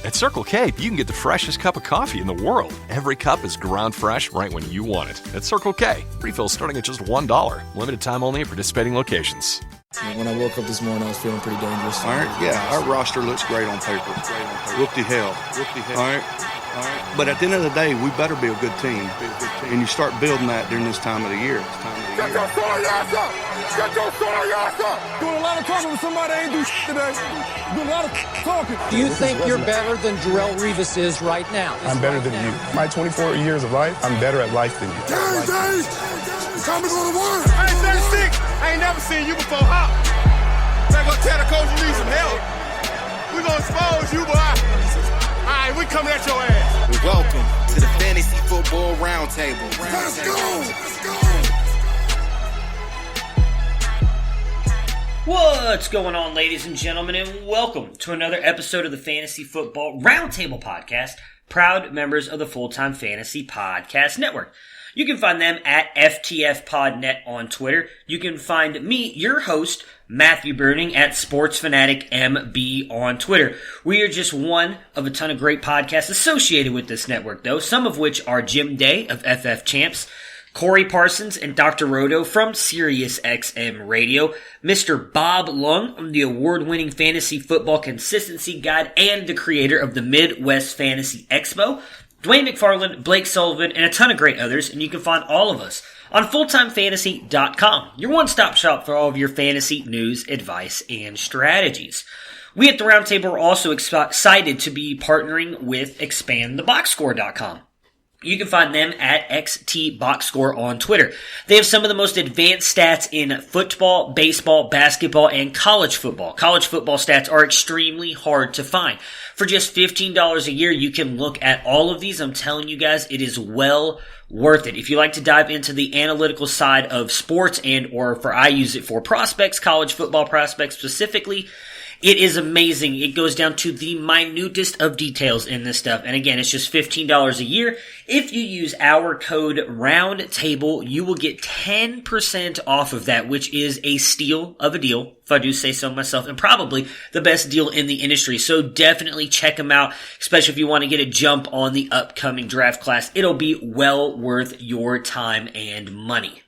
At Circle K, you can get the freshest cup of coffee in the world. Every cup is ground fresh right when you want it. At Circle K, refills starting at just $1. Limited time only at participating locations. When I woke up this morning, I was feeling pretty dangerous. All right, yeah, our roster looks great on paper. Whoop-de-hell. All right. But at the end of the day, we better be a good team. And you start building that during this time of the year. Get your sorry ass up! Get your sorry ass up! Doing a lot of talking with somebody that ain't do shit today. Doing a lot of talking. Do you think you're better than Jarrell Revis is right now? I'm better than you. My 24 years of life, I'm better at life than you. Dave! It's time to go to work! I ain't 36. I ain't never seen you before. Hop. Better go tell the coach you need some help. We gonna expose you, boy. All right, we coming at your ass. Welcome to the Fantasy Football Roundtable. Let's go! Let's go! What's going on, ladies and gentlemen, and welcome to another episode of the Fantasy Football Roundtable Podcast, proud members of the Full-Time Fantasy Podcast Network. You can find them at FTFPodNet on Twitter. You can find me, your host, Matthew Burning, at SportsFanaticMB on Twitter. We are just one of a ton of great podcasts associated with this network, though, some of which are Jim Day of FF Champs, Corey Parsons and Dr. Roto from Sirius XM Radio, Mr. Bob Lung from the award-winning Fantasy Football Consistency Guide and the creator of the Midwest Fantasy Expo, Dwayne McFarland, Blake Sullivan, and a ton of great others, and you can find all of us on FullTimeFantasy.com, your one-stop shop for all of your fantasy news, advice, and strategies. We at the Roundtable are also excited to be partnering with ExpandTheBoxScore.com. You can find them at XTBoxScore on Twitter. They have some of the most advanced stats in football, baseball, basketball, and college football. College football stats are extremely hard to find. For just $15 a year, you can look at all of these. I'm telling you guys, it is well worth it. If you like to dive into the analytical side of sports I use it for prospects, college football prospects specifically, it is amazing. It goes down to the minutest of details in this stuff. And again, it's just $15 a year. If you use our code ROUNDTABLE, you will get 10% off of that, which is a steal of a deal, if I do say so myself, and probably the best deal in the industry. So definitely check them out, especially if you want to get a jump on the upcoming draft class. It'll be well worth your time and money.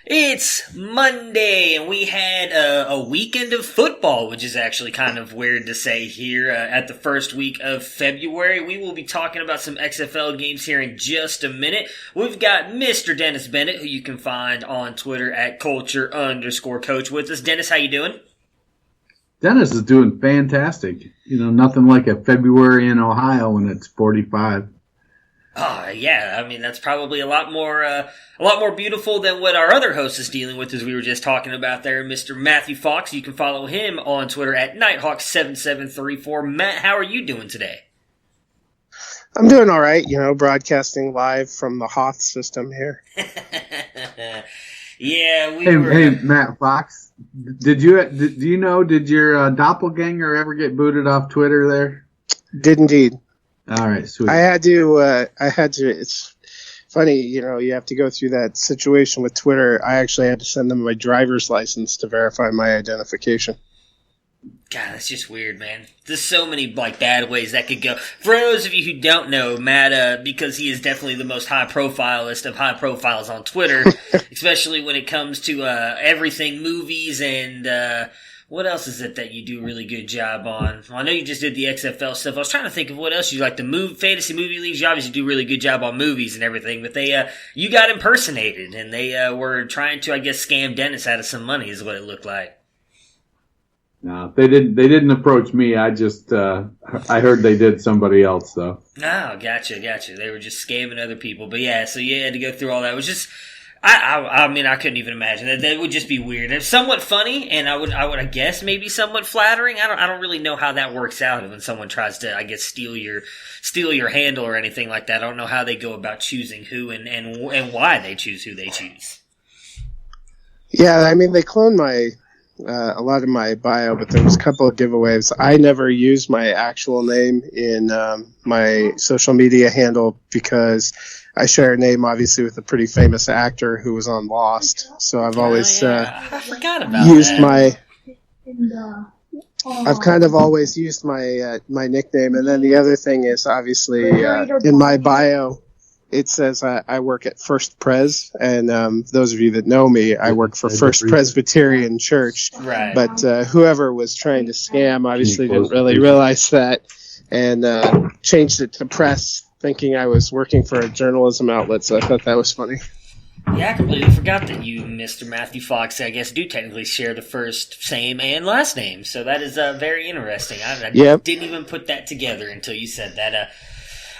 It's Monday, and we had a weekend of football, which is actually kind of weird to say here at the first week of February. We will be talking about some XFL games here in just a minute. We've got Mr. Dennis Bennett, who you can find on Twitter at culture_coach with us. Dennis, how you doing? Dennis is doing fantastic. You know, nothing like a February in Ohio when it's 45. Oh, yeah. I mean, that's probably a lot more beautiful than what our other host is dealing with, as we were just talking about there, Mr. Matthew Fox. You can follow him on Twitter at Nighthawk7734. Matt, how are you doing today? I'm doing all right, broadcasting live from the Hoth system here. Yeah, Hey, Matt Fox, did your doppelganger ever get booted off Twitter there? Did indeed. All right, sweet. I had to, it's funny, you have to go through that situation with Twitter. I actually had to send them my driver's license to verify my identification. God, that's just weird, man. There's so many bad ways that could go. For those of you who don't know, Matt, because he is definitely the most high-profilest of high profiles on Twitter, especially when it comes to everything movies and what else is it that you do a really good job on? Well, I know you just did the XFL stuff. I was trying to think of what else you like. The fantasy movie leagues, you obviously do a really good job on movies and everything, but you got impersonated, and they were trying to, I guess, scam Dennis out of some money is what it looked like. No, they didn't approach me. I just, I heard they did somebody else, though. Oh, gotcha. They were just scamming other people. But yeah, so you had to go through all that. It was just, I mean, I couldn't even imagine. That would just be weird. It's somewhat funny, and I would, I guess, maybe somewhat flattering. I don't really know how that works out when someone tries to, I guess, steal your handle or anything like that. I don't know how they go about choosing who and why they choose who they choose. Yeah, I mean, they cloned a lot of my bio, but there was a couple of giveaways. I never used my actual name in my social media handle because I share a name, obviously, with a pretty famous actor who was on Lost. So I've always I forgot about used that. I've kind of always used my my nickname. And then the other thing is, obviously, in my bio, it says I work at First Pres. And those of you that know me, I work for First Presbyterian Church. Right. But whoever was trying to scam obviously didn't really realize that and changed it to press, thinking I was working for a journalism outlet. So I thought that was funny. Yeah, I completely forgot that you, Mr. Matthew Fox, I guess, do technically share the first, same, and last name. So that is very interesting. I didn't even put that together until you said that.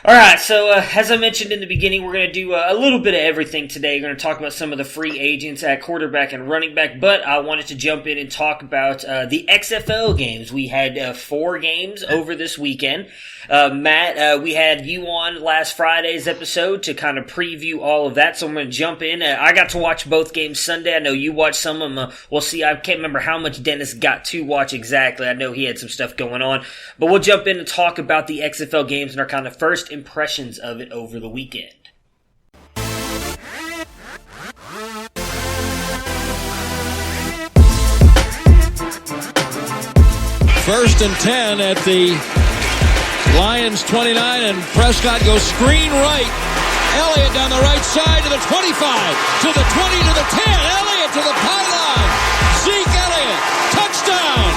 All right, so as I mentioned in the beginning, we're going to do a little bit of everything today. We're going to talk about some of the free agents at quarterback and running back, but I wanted to jump in and talk about the XFL games. We had 4 games over this weekend. Matt, we had you on last Friday's episode to kind of preview all of that, so I'm going to jump in. I got to watch both games Sunday. I know you watched some of them. We'll see. I can't remember how much Dennis got to watch exactly. I know he had some stuff going on, but we'll jump in and talk about the XFL games and our kind of first impressions of it over the weekend. First and 10 at the Lions 29, and Prescott goes screen right. Elliott down the right side to the 25, to the 20, to the 10. Elliott to the pylon. Zeke Elliott, touchdown.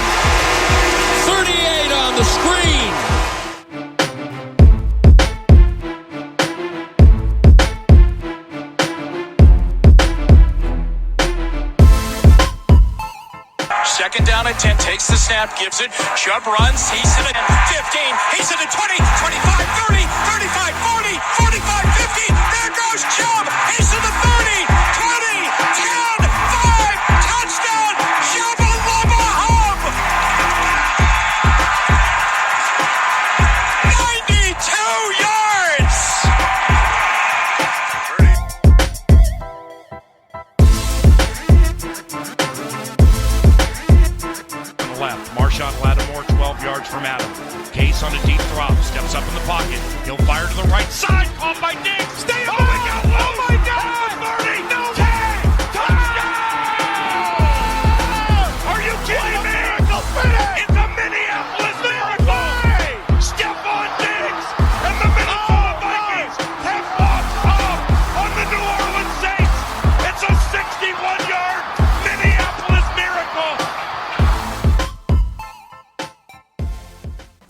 38 on the screen. Second down at 10, takes the snap, gives it. Chubb runs, he's to the 15, he's to the 20, 25, 30, 35, 40, 45, 50. There goes Chubb, he's to the 30, 20, 10, 5, touchdown, Chubba Lubba Hub. 92 yards. Marshawn Lattimore, 12 yards from Adam. Case on a deep drop, steps up in the pocket. He'll fire to the right side, caught by Diggs. Stay on my God! Oh my God! 30, no 10, touchdown! Are you kidding me? It's a Minneapolis miracle! Stephon Diggs and the Minnesota Vikings have walked up on the New Orleans Saints. It's a 61-yard Minneapolis miracle.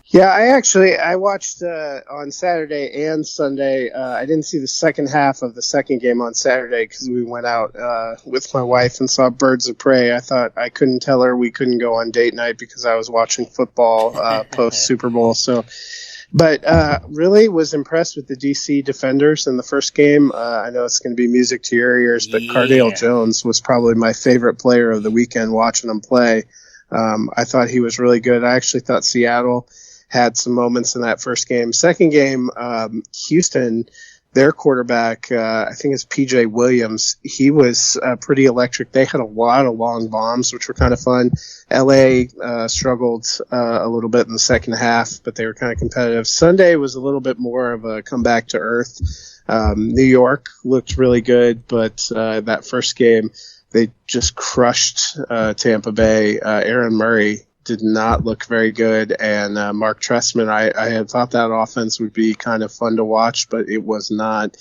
Yeah, I watched on Saturday and Sunday. I didn't see the second half of the second game on Saturday because we went out with my wife and saw Birds of Prey. I thought I couldn't tell her we couldn't go on date night because I was watching football post Super Bowl. But really was impressed with the DC defenders in the first game. I know it's going to be music to your ears, but Cardale Jones was probably my favorite player of the weekend watching him play. I thought he was really good. I actually thought Seattle had some moments in that first game. Second game, Houston, their quarterback, I think it's PJ Williams, he was pretty electric. They had a lot of long bombs, which were kind of fun. LA struggled a little bit in the second half, but they were kind of competitive. Sunday was a little bit more of a comeback to earth. New York looked really good, but that first game, they just crushed Tampa Bay. Aaron Murray did not look very good, and Mark Trestman, I had thought that offense would be kind of fun to watch, but it was not.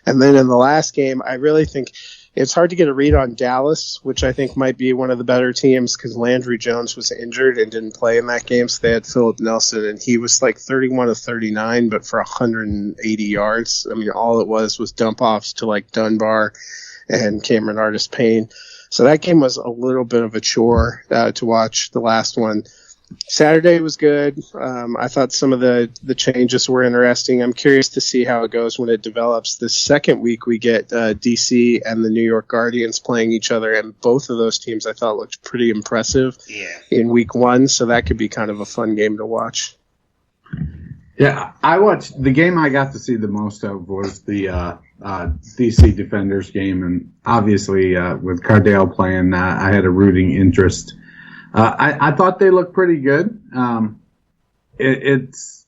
And then in the last game, I really think it's hard to get a read on Dallas, which I think might be one of the better teams because Landry Jones was injured and didn't play in that game, so they had Philip Nelson, and he was like 31 of 39, but for 180 yards. I mean, all it was dump-offs to like Dunbar and Cameron Artis-Payne. So that game was a little bit of a chore to watch, the last one. Saturday was good. I thought some of the changes were interesting. I'm curious to see how it goes when it develops. The second week we get DC and the New York Guardians playing each other, and both of those teams I thought looked pretty impressive in week one, so that could be kind of a fun game to watch. Yeah, I watched the game I got to see the most of was the DC Defenders game, and obviously with Cardale playing, I had a rooting interest. I thought they looked pretty good. It's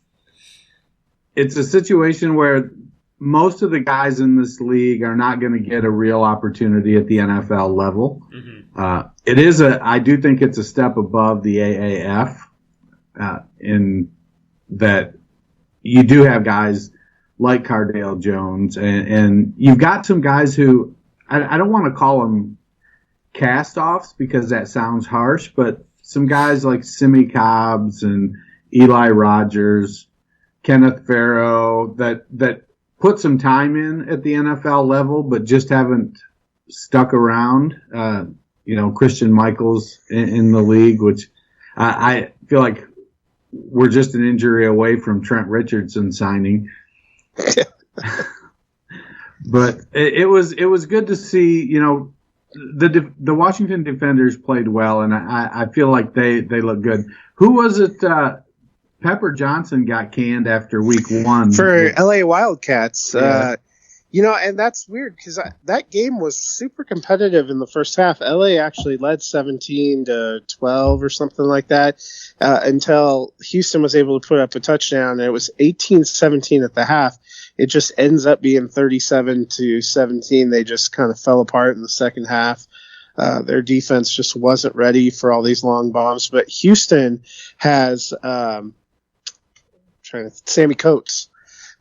a situation where most of the guys in this league are not going to get a real opportunity at the NFL level. Mm-hmm. I do think it's a step above the AAF in that you do have guys like Cardale Jones, and you've got some guys who I don't want to call them cast-offs because that sounds harsh, but some guys like Simi Cobbs and Eli Rogers, Kenneth Farrow that put some time in at the NFL level, but just haven't stuck around. Christian Michaels in the league, which I feel like we're just an injury away from Trent Richardson signing. But it was good to see, the Washington defenders played well, and I feel like they look good. Who was it? Pepper Johnson got canned after week 1 for LA Wildcats. Yeah. And that's weird because that game was super competitive in the first half. LA actually led 17-12 or something like that until Houston was able to put up a touchdown. And it was 18-17 at the half. It just ends up being 37-17. They just kind of fell apart in the second half. Their defense just wasn't ready for all these long bombs. But Houston has Sammy Coates.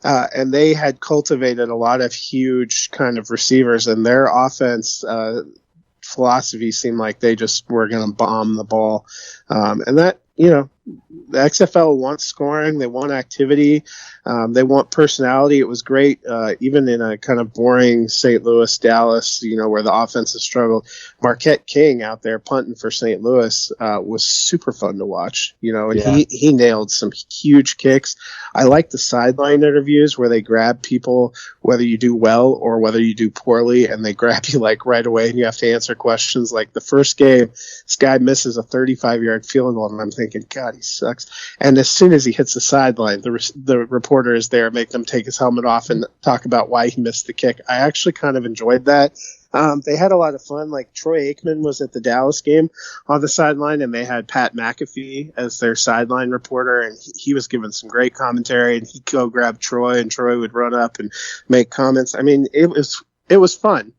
And they had cultivated a lot of huge kind of receivers, and their offense philosophy seemed like they just were going to bomb the ball. And that, the XFL wants scoring. They want activity. They want personality. It was great, even in a kind of boring St. Louis, Dallas, where the offense has struggled. Marquette King out there punting for St. Louis was super fun to watch, and he nailed some huge kicks. I like the sideline interviews where they grab people, whether you do well or whether you do poorly, and they grab you like right away, and you have to answer questions. Like the first game, this guy misses a 35-yard field goal, and I'm thinking, God, he sucks. And as soon as he hits the sideline, the reporter is there, make them take his helmet off and talk about why he missed the kick. I actually kind of enjoyed that. They had a lot of fun. Like Troy Aikman was at the Dallas game on the sideline, and they had Pat McAfee as their sideline reporter, and he was giving some great commentary, and he'd go grab Troy, and Troy would run up and make comments. I mean, it was fun.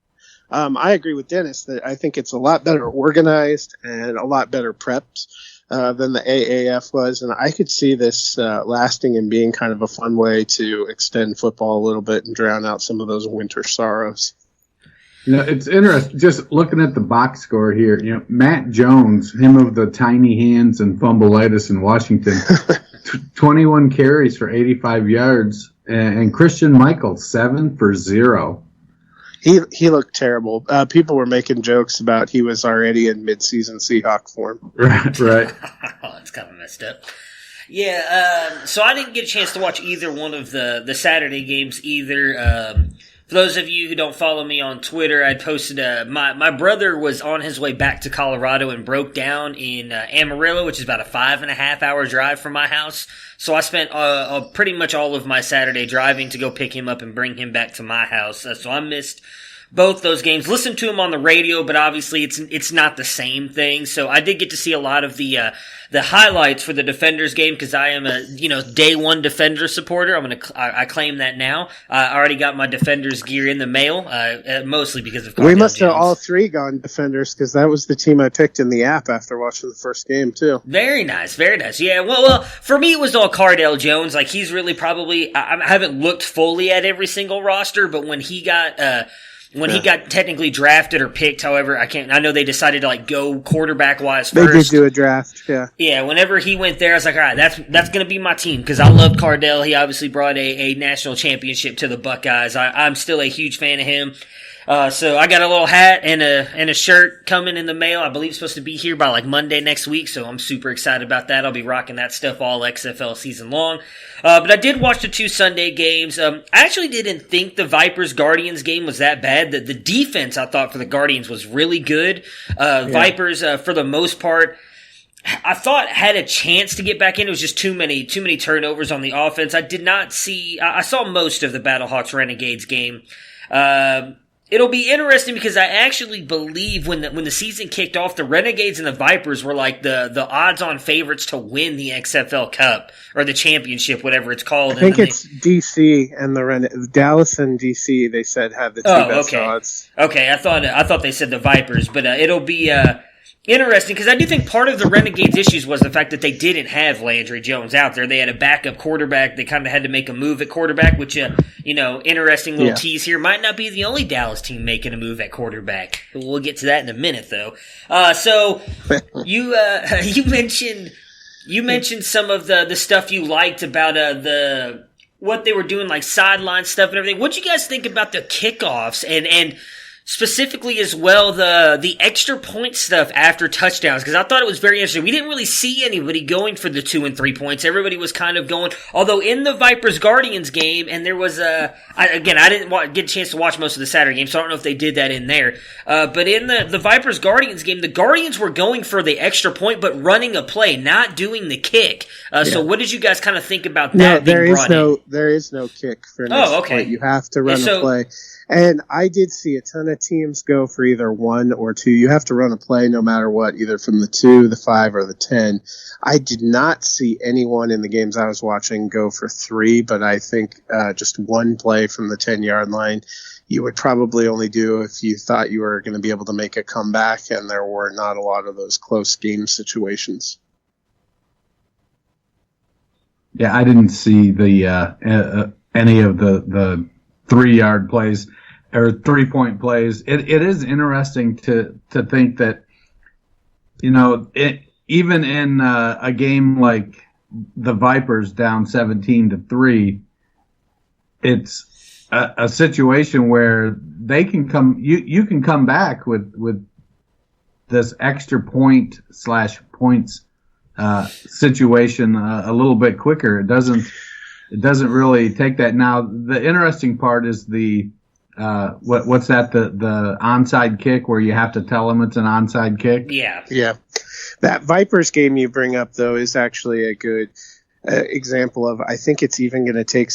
I agree with Dennis that I think it's a lot better organized and a lot better prepped than the AAF was, and I could see this lasting and being kind of a fun way to extend football a little bit and drown out some of those winter sorrows. It's interesting just looking at the box score here. Matt Jones, him of the tiny hands and fumbleitis in Washington, 21 carries for 85 yards, and Christian Michael 7 for 0. He looked terrible. People were making jokes about he was already in midseason Seahawk form. Right. Oh, that's kind of messed up. Yeah, so I didn't get a chance to watch either one of the Saturday games either. For those of you who don't follow me on Twitter, I posted my brother was on his way back to Colorado and broke down in Amarillo, which is about a 5.5-hour drive from my house. So I spent pretty much all of my Saturday driving to go pick him up and bring him back to my house. So I missed both those games. Listened to him on the radio, but obviously it's not the same thing. So I did get to see a lot of the highlights for the Defenders game because I am a day one Defender supporter. I claim that now. I already got my Defenders gear in the mail, mostly because of Cardale We must Jones. have all three gone Defenders because that was the team I picked in the app after watching the first game too. Very nice, very nice. Yeah, well, for me it was all Cardale Jones. Like he's really probably I haven't looked fully at every single roster, but when he got he got technically drafted or picked, however, I know they decided to go quarterback wise first. They did do a draft, yeah. Yeah, whenever he went there, I was like, all right, that's going to be my team because I love Cardale. He obviously brought a national championship to the Buckeyes. I'm still a huge fan of him. So I got a little hat and a shirt coming in the mail. I believe it's supposed to be here by Monday next week, so I'm super excited about that. I'll be rocking that stuff all XFL season long. But I did watch the 2 Sunday games. I actually didn't think the Vipers-Guardians game was that bad. The defense, I thought, for the Guardians was really good. Vipers, for the most part, I thought had a chance to get back in. It was just too many turnovers on the offense. I did not see – I saw most of the Battlehawks Renegades game. It'll be interesting because I actually believe when the season kicked off, the Renegades and the Vipers were like the odds-on favorites to win the XFL Cup or the championship, whatever it's called. I think it's DC and the Dallas and DC. They said have the two best odds. Okay, I thought they said the Vipers, but it'll be interesting because I do think part of the Renegades' issues was the fact that they didn't have Landry Jones out there. They had a backup quarterback. They kind of had to make a move at quarterback, which, interesting little tease here. Might not be the only Dallas team making a move at quarterback. We'll get to that in a minute, though. So you mentioned some of the stuff you liked about what they were doing, like sideline stuff and everything. What'd you guys think about the kickoffs and specifically as well, the extra point stuff after touchdowns? Because I thought it was very interesting. We didn't really see anybody going for the 2 and 3 points. Everybody was kind of going, although in the Vipers-Guardians game, and there was I didn't get a chance to watch most of the Saturday game, so I don't know if they did that in there. But in the Vipers-Guardians game, the Guardians were going for the extra point, but running a play, not doing the kick. So what did you guys kind of think about that? There is no kick for an extra point. You have to run a play. And I did see a ton of teams go for either 1 or 2. You have to run a play no matter what, either from the 2, the 5, or the 10. I did not see anyone in the games I was watching go for 3, but I think just one play from the 10-yard line you would probably only do if you thought you were going to be able to make a comeback, and there were not a lot of those close game situations. Yeah, I didn't see the any of the 3-yard plays or 3-point plays. It is interesting to think that, even in a game like the Vipers down 17-3, it's a situation where they can come. You can come back with this extra point / points situation a little bit quicker. It doesn't really take that. Now, the interesting part is the what's that? The onside kick where you have to tell them it's an onside kick. Yeah. That Vipers game you bring up though is actually a good example of. I think it's even going to take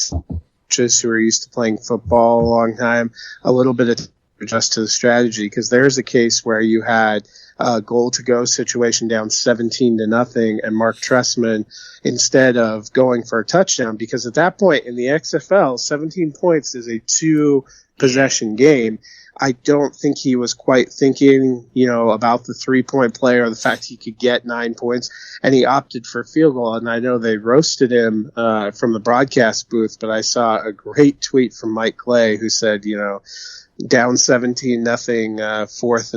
coaches who are used to playing football a long time a little bit of time to adjust to the strategy, because there's a case where you had a goal to go situation down 17-0, and Mark Trestman, instead of going for a touchdown, because at that point in the XFL, 17 points is a 2-possession game. I don't think he was quite thinking, about the 3-point play or the fact he could get 9 points, and he opted for field goal. And I know they roasted him from the broadcast booth, but I saw a great tweet from Mike Clay who said, down 17-0, fourth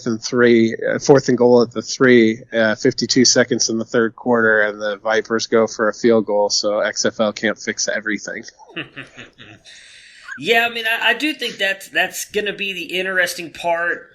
and goal at the 3, 52 seconds in the third quarter, and the Vipers go for a field goal, so XFL can't fix everything. Yeah, I mean, I do think that's going to be the interesting part.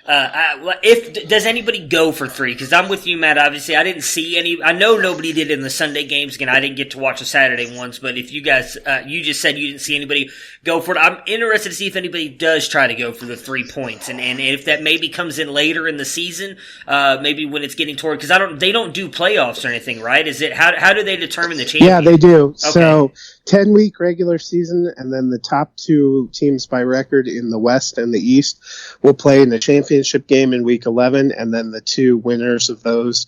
Does anybody go for 3? Because I'm with you, Matt. Obviously, I didn't see any. I know nobody did in the Sunday games. Again, I didn't get to watch the Saturday ones. But if you guys, you just said you didn't see anybody go for it. I'm interested to see if anybody does try to go for the 3 points, and if that maybe comes in later in the season, maybe when it's getting toward. Because they don't do playoffs or anything, right? Is it how do they determine the champion? Yeah, they do. Okay. So 10-week regular season, and then the top 2 teams by record in the West and the East will play in the championship game in week 11, and then the 2 winners of those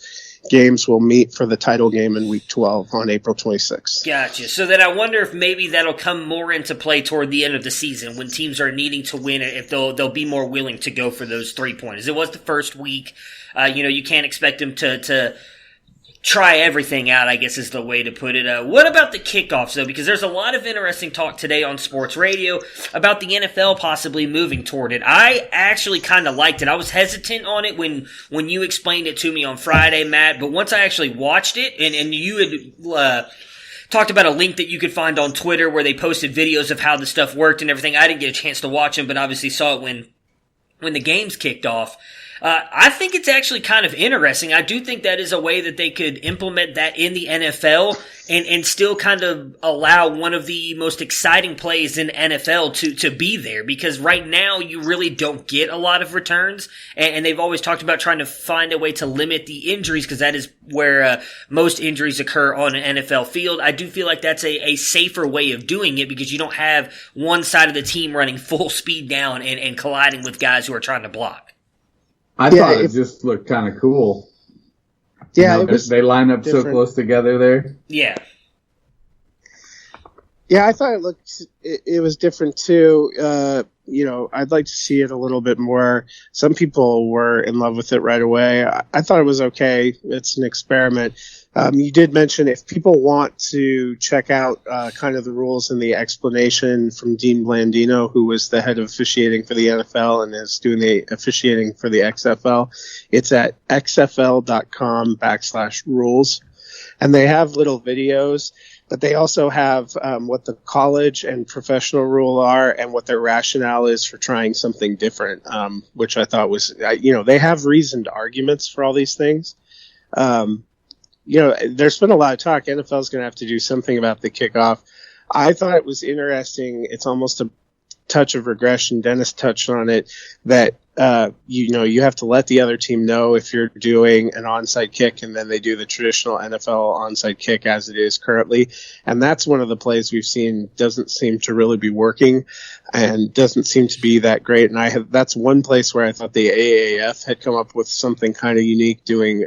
games will meet for the title game in week 12 on April 26th. Gotcha. So then I wonder if maybe that'll come more into play toward the end of the season when teams are needing to win it, if they'll be more willing to go for those 3-pointers. It was the first week. You can't expect them to try everything out, I guess is the way to put it. What about the kickoffs, though? Because there's a lot of interesting talk today on sports radio about the NFL possibly moving toward it. I actually kind of liked it. I was hesitant on it when you explained it to me on Friday, Matt, but once I actually watched it, and you had talked about a link that you could find on Twitter where they posted videos of how the stuff worked and everything. I didn't get a chance to watch them, but obviously saw it when the games kicked off. I think it's actually kind of interesting. I do think that is a way that they could implement that in the NFL and still kind of allow one of the most exciting plays in NFL to be there, because right now you really don't get a lot of returns, and they've always talked about trying to find a way to limit the injuries, because that is where most injuries occur on an NFL field. I do feel like that's a safer way of doing it, because you don't have one side of the team running full speed down and colliding with guys who are trying to block. I thought it just looked kind of cool. Yeah, you know, they line up so close together there. Yeah. Yeah, I thought it was different too. I'd like to see it a little bit more. Some people were in love with it right away. I thought it was okay. It's an experiment. You did mention if people want to check out kind of the rules and the explanation from Dean Blandino, who was the head of officiating for the NFL and is doing the officiating for the XFL, it's at xfl.com/rules. And they have little videos, but they also have what the college and professional rule are and what their rationale is for trying something different, which I thought was, they have reasoned arguments for all these things. There's been a lot of talk. NFL is going to have to do something about the kickoff. I thought it was interesting. It's almost a touch of regression. Dennis touched on it, that you have to let the other team know if you're doing an onside kick, and then they do the traditional NFL onside kick as it is currently. And that's one of the plays we've seen doesn't seem to really be working and doesn't seem to be that great. And that's one place where I thought the AAF had come up with something kind of unique, doing,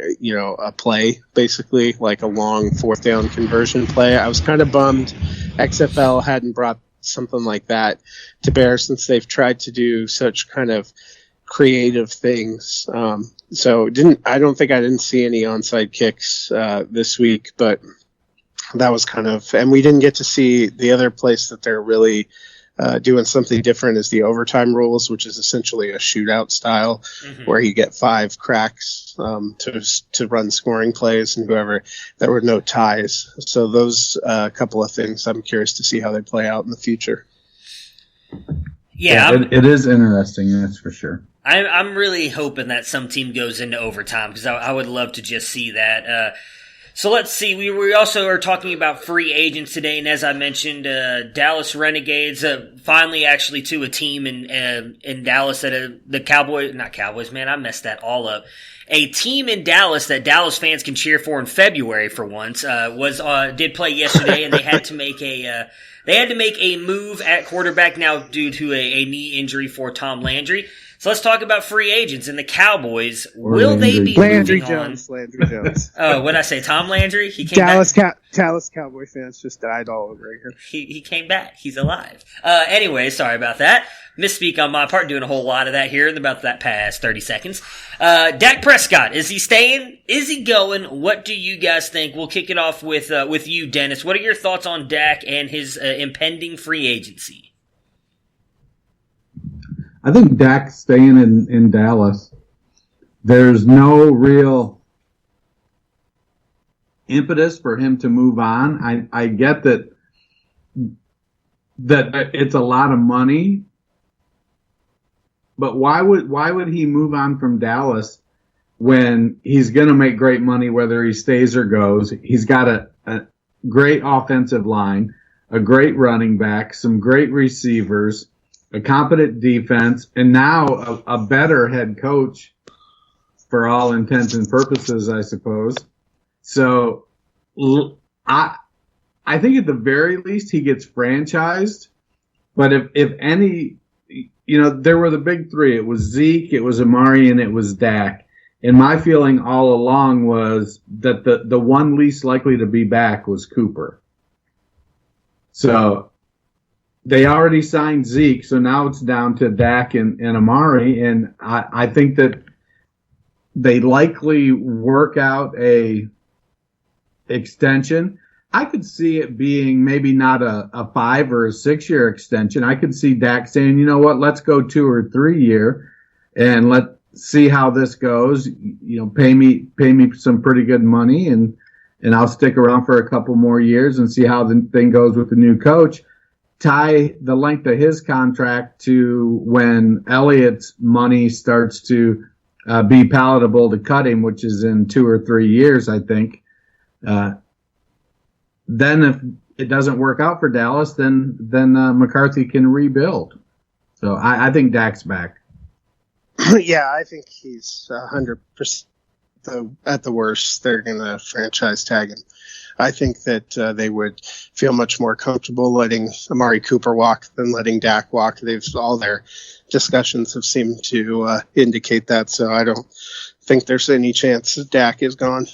a play, basically like a long fourth down conversion play. I was kind of bummed XFL hadn't brought something like that to bear, since they've tried to do such kind of creative things. I don't think I didn't see any onside kicks this week, but that was and we didn't get to see the other place that they're really doing something different is the overtime rules, which is essentially a shootout style, where you get 5 cracks to run scoring plays, and there were no ties. So those couple of things I'm curious to see how they play out in the future. Yeah, it is interesting, that's for sure. I'm really hoping that some team goes into overtime, because I would love to just see that. So let's see. We also are talking about free agents today, and as I mentioned, Dallas Renegades finally actually to a team in Dallas that the Cowboys, not Cowboys, man, I messed that all up. A team in Dallas that Dallas fans can cheer for in February for once did play yesterday, and they had to make a move at quarterback now due to a knee injury for Tom Landry. So let's talk about free agents and the Cowboys. Will they be moving on? Landry Jones. Oh, what did I say? Tom Landry? He came Dallas back. Dallas Cowboy fans just died all over here. He came back. He's alive. Anyway, sorry about that. Misspeak on my part, doing a whole lot of that here in about that past 30 seconds. Dak Prescott, is he staying? Is he going? What do you guys think? We'll kick it off with you, Dennis. What are your thoughts on Dak and his impending free agency? I think Dak's staying in Dallas. There's no real impetus for him to move on. I get that it's a lot of money, but why would he move on from Dallas when he's going to make great money whether he stays or goes? He's got a great offensive line, a great running back, some great receivers, a competent defense, and now a better head coach for all intents and purposes, I suppose. So I think at the very least he gets franchised. But if any, there were the big three. It was Zeke, it was Amari, and it was Dak. And my feeling all along was that the one least likely to be back was Cooper. So they already signed Zeke, so now it's down to Dak and Amari, and I think that they likely work out a extension. I could see it being maybe not a 5 or a 6 year extension. I could see Dak saying, you know what, let's go 2 or 3 year and let's see how this goes. Pay me some pretty good money and I'll stick around for a couple more years and see how the thing goes with the new coach. Tie the length of his contract to when Elliott's money starts to be palatable to cut him, which is in 2 or 3 years, I think. Then if it doesn't work out for Dallas, then McCarthy can rebuild. So I think Dak's back. Yeah, I think he's 100%. At the worst, they're going to franchise tag him. I think that they would feel much more comfortable letting Amari Cooper walk than letting Dak walk. All their discussions have seemed to indicate that, so I don't think there's any chance that Dak is gone.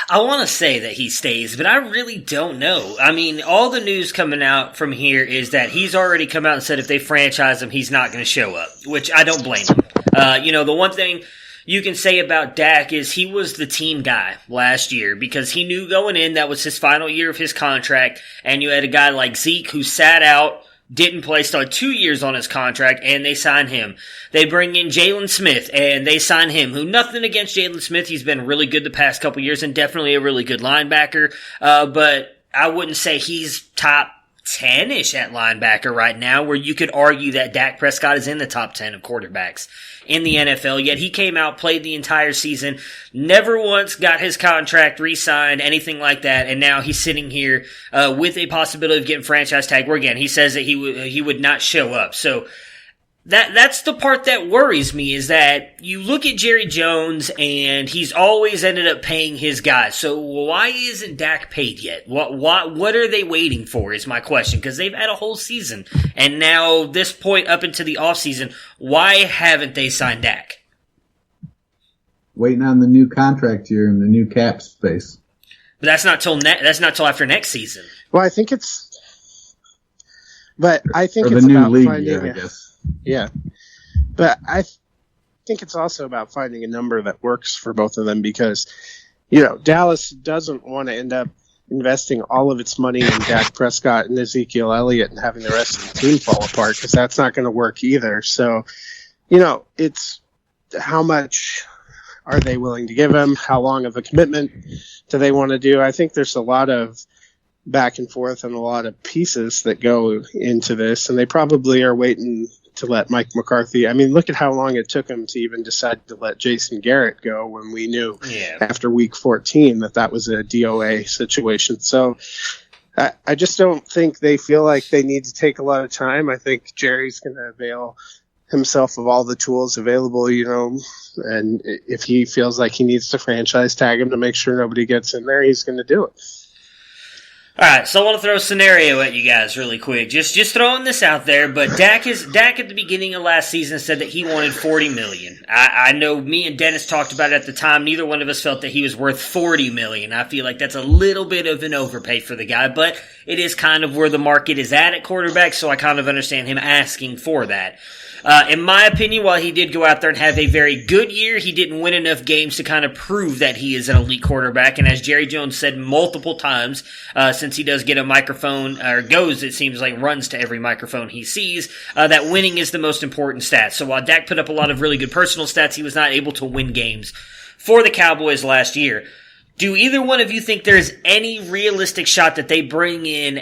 I want to say that he stays, but I really don't know. I mean, all the news coming out from here is that he's already come out and said if they franchise him, he's not going to show up, which I don't blame him. The one thing you can say about Dak is he was the team guy last year because he knew going in that was his final year of his contract, and you had a guy like Zeke who sat out, didn't play, still had 2 years on his contract, and they signed him. They bring in Jalen Smith, and they sign him, who nothing against Jalen Smith. He's been really good the past couple years and definitely a really good linebacker, but I wouldn't say he's top 10-ish at linebacker right now, where you could argue that Dak Prescott is in the top 10 of quarterbacks in the NFL, yet he came out, played the entire season, never once got his contract re-signed, anything like that, and now he's sitting here with a possibility of getting franchise tag, where again, he says that he would not show up. So that's the part that worries me, is that you look at Jerry Jones and he's always ended up paying his guys. So why isn't Dak paid yet? What are they waiting for is my question, because they've had a whole season. And now this point up into the offseason, why haven't they signed Dak? Waiting on the new contract year and the new cap space. But that's not till after next season. Well, I think it's the about new league finding year, I guess. Yeah, but I think it's also about finding a number that works for both of them, because, Dallas doesn't want to end up investing all of its money in Dak Prescott and Ezekiel Elliott and having the rest of the team fall apart, because that's not going to work either. So, it's how much are they willing to give him? How long of a commitment do they want to do? I think there's a lot of back and forth and a lot of pieces that go into this, and they probably are waiting to let Mike McCarthy. I mean, look at how long it took him to even decide to let Jason Garrett go when we knew after week 14 that was a DOA situation. So I just don't think they feel like they need to take a lot of time. I think Jerry's going to avail himself of all the tools available, and if he feels like he needs to franchise tag him to make sure nobody gets in there, he's going to do it. All right, so I want to throw a scenario at you guys really quick. Just throwing this out there, but Dak at the beginning of last season said that he wanted $40 million. I know me and Dennis talked about it at the time. Neither one of us felt that he was worth $40 million. I feel like that's a little bit of an overpay for the guy, but it is kind of where the market is at quarterback, so I kind of understand him asking for that. In my opinion, while he did go out there and have a very good year, he didn't win enough games to kind of prove that he is an elite quarterback. And as Jerry Jones said multiple times, since he does get a microphone, or it seems like runs to every microphone he sees, that winning is the most important stat. So while Dak put up a lot of really good personal stats, he was not able to win games for the Cowboys last year. Do either one of you think there's any realistic shot that they bring in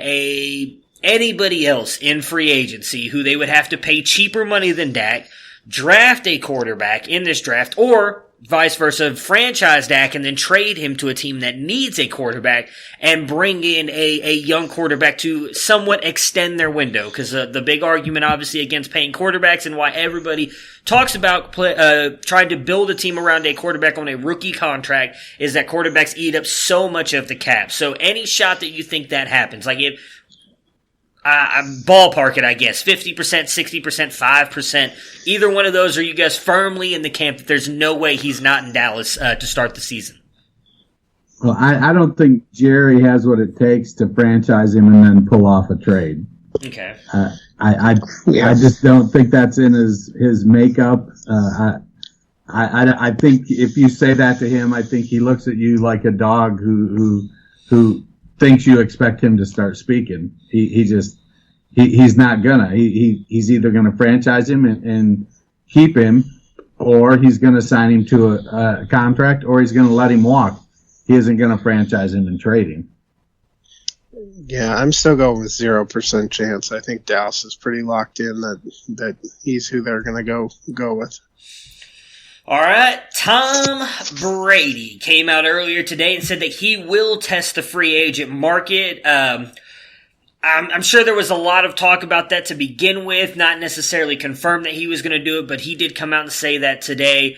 anybody else in free agency who they would have to pay cheaper money than Dak, draft a quarterback in this draft, or vice versa, franchise Dak and then trade him to a team that needs a quarterback and bring in a young quarterback to somewhat extend their window? Because the big argument, obviously, against paying quarterbacks and why everybody talks about trying to build a team around a quarterback on a rookie contract is that quarterbacks eat up so much of the cap. So any shot that you think that happens, like if ballpark it, I guess, 50%, 60%, 5%. Either one of those, are you guys firmly in the camp that there's no way he's not in Dallas to start the season? Well, I don't think Jerry has what it takes to franchise him and then pull off a trade. Okay. I just don't think that's in his makeup. I think if you say that to him, I think he looks at you like a dog who thinks you expect him to start speaking. He's not gonna. He's either gonna franchise him and keep him, or he's gonna sign him to a contract, or he's gonna let him walk. He isn't gonna franchise him and trade him. Yeah, I'm still going with 0% chance. I think Dallas is pretty locked in that he's who they're going to go with. All right, Tom Brady came out earlier today and said that he will test the free agent market. I'm sure there was a lot of talk about that to begin with, not necessarily confirmed that he was going to do it, but he did come out and say that today.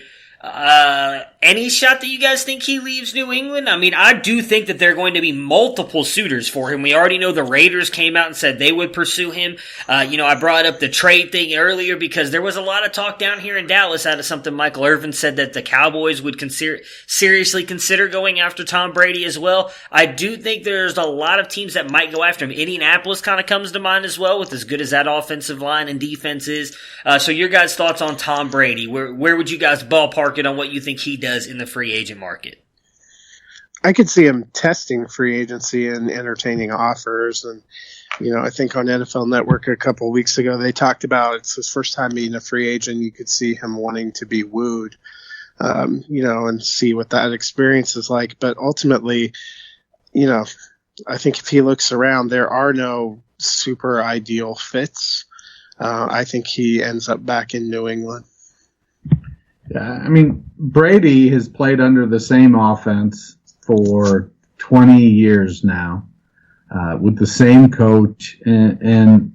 Any shot that you guys think he leaves New England? I mean, I do think that there are going to be multiple suitors for him. We already know the Raiders came out and said they would pursue him. I brought up the trade thing earlier because there was a lot of talk down here in Dallas out of something Michael Irvin said that the Cowboys would seriously consider going after Tom Brady as well. I do think there's a lot of teams that might go after him. Indianapolis kind of comes to mind as well with as good as that offensive line and defense is. So your guys' thoughts on Tom Brady? Where would you guys ballpark it on what you think he does in the free agent market? I could see him testing free agency and entertaining offers. And, I think on NFL Network a couple of weeks ago, they talked about it's his first time being a free agent. You could see him wanting to be wooed, and see what that experience is like. But ultimately, I think if he looks around, there are no super ideal fits. I think he ends up back in New England. Yeah, I mean, Brady has played under the same offense for 20 years now, with the same coach. And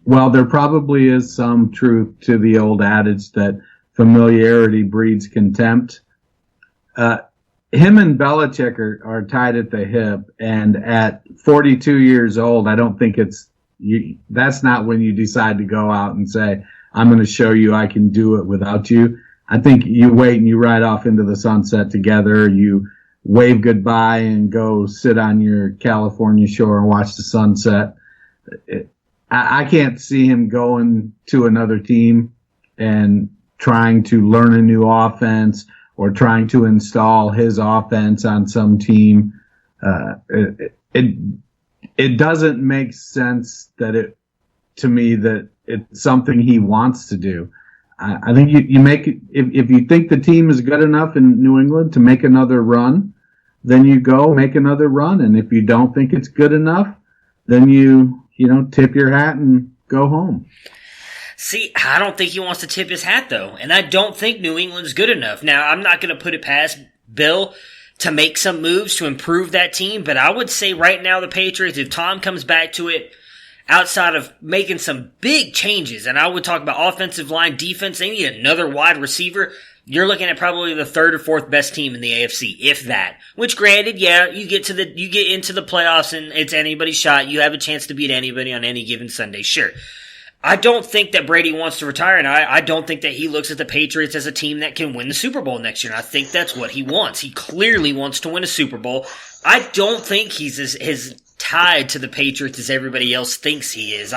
while there probably is some truth to the old adage that familiarity breeds contempt, him and Belichick are tied at the hip. And at 42 years old, I don't think that's not when you decide to go out and say, I'm going to show you I can do it without you. I think you wait and you ride off into the sunset together. You wave goodbye and go sit on your California shore and watch the sunset. I can't see him going to another team and trying to learn a new offense or trying to install his offense on some team. It doesn't make sense to me that it's something he wants to do. I think you make it, if you think the team is good enough in New England to make another run, then you go make another run. And if you don't think it's good enough, then you tip your hat and go home. See, I don't think he wants to tip his hat though. And I don't think New England's good enough. Now, I'm not going to put it past Bill to make some moves to improve that team, but I would say right now the Patriots, if Tom comes back to it, outside of making some big changes, and I would talk about offensive line, defense, they need another wide receiver. You're looking at probably the third or fourth best team in the AFC, if that. Which, granted, yeah, you get into the playoffs and it's anybody's shot. You have a chance to beat anybody on any given Sunday, sure. I don't think that Brady wants to retire, and I don't think that he looks at the Patriots as a team that can win the Super Bowl next year, and I think that's what he wants. He clearly wants to win a Super Bowl. I don't think he's as tied to the Patriots as everybody else thinks he is.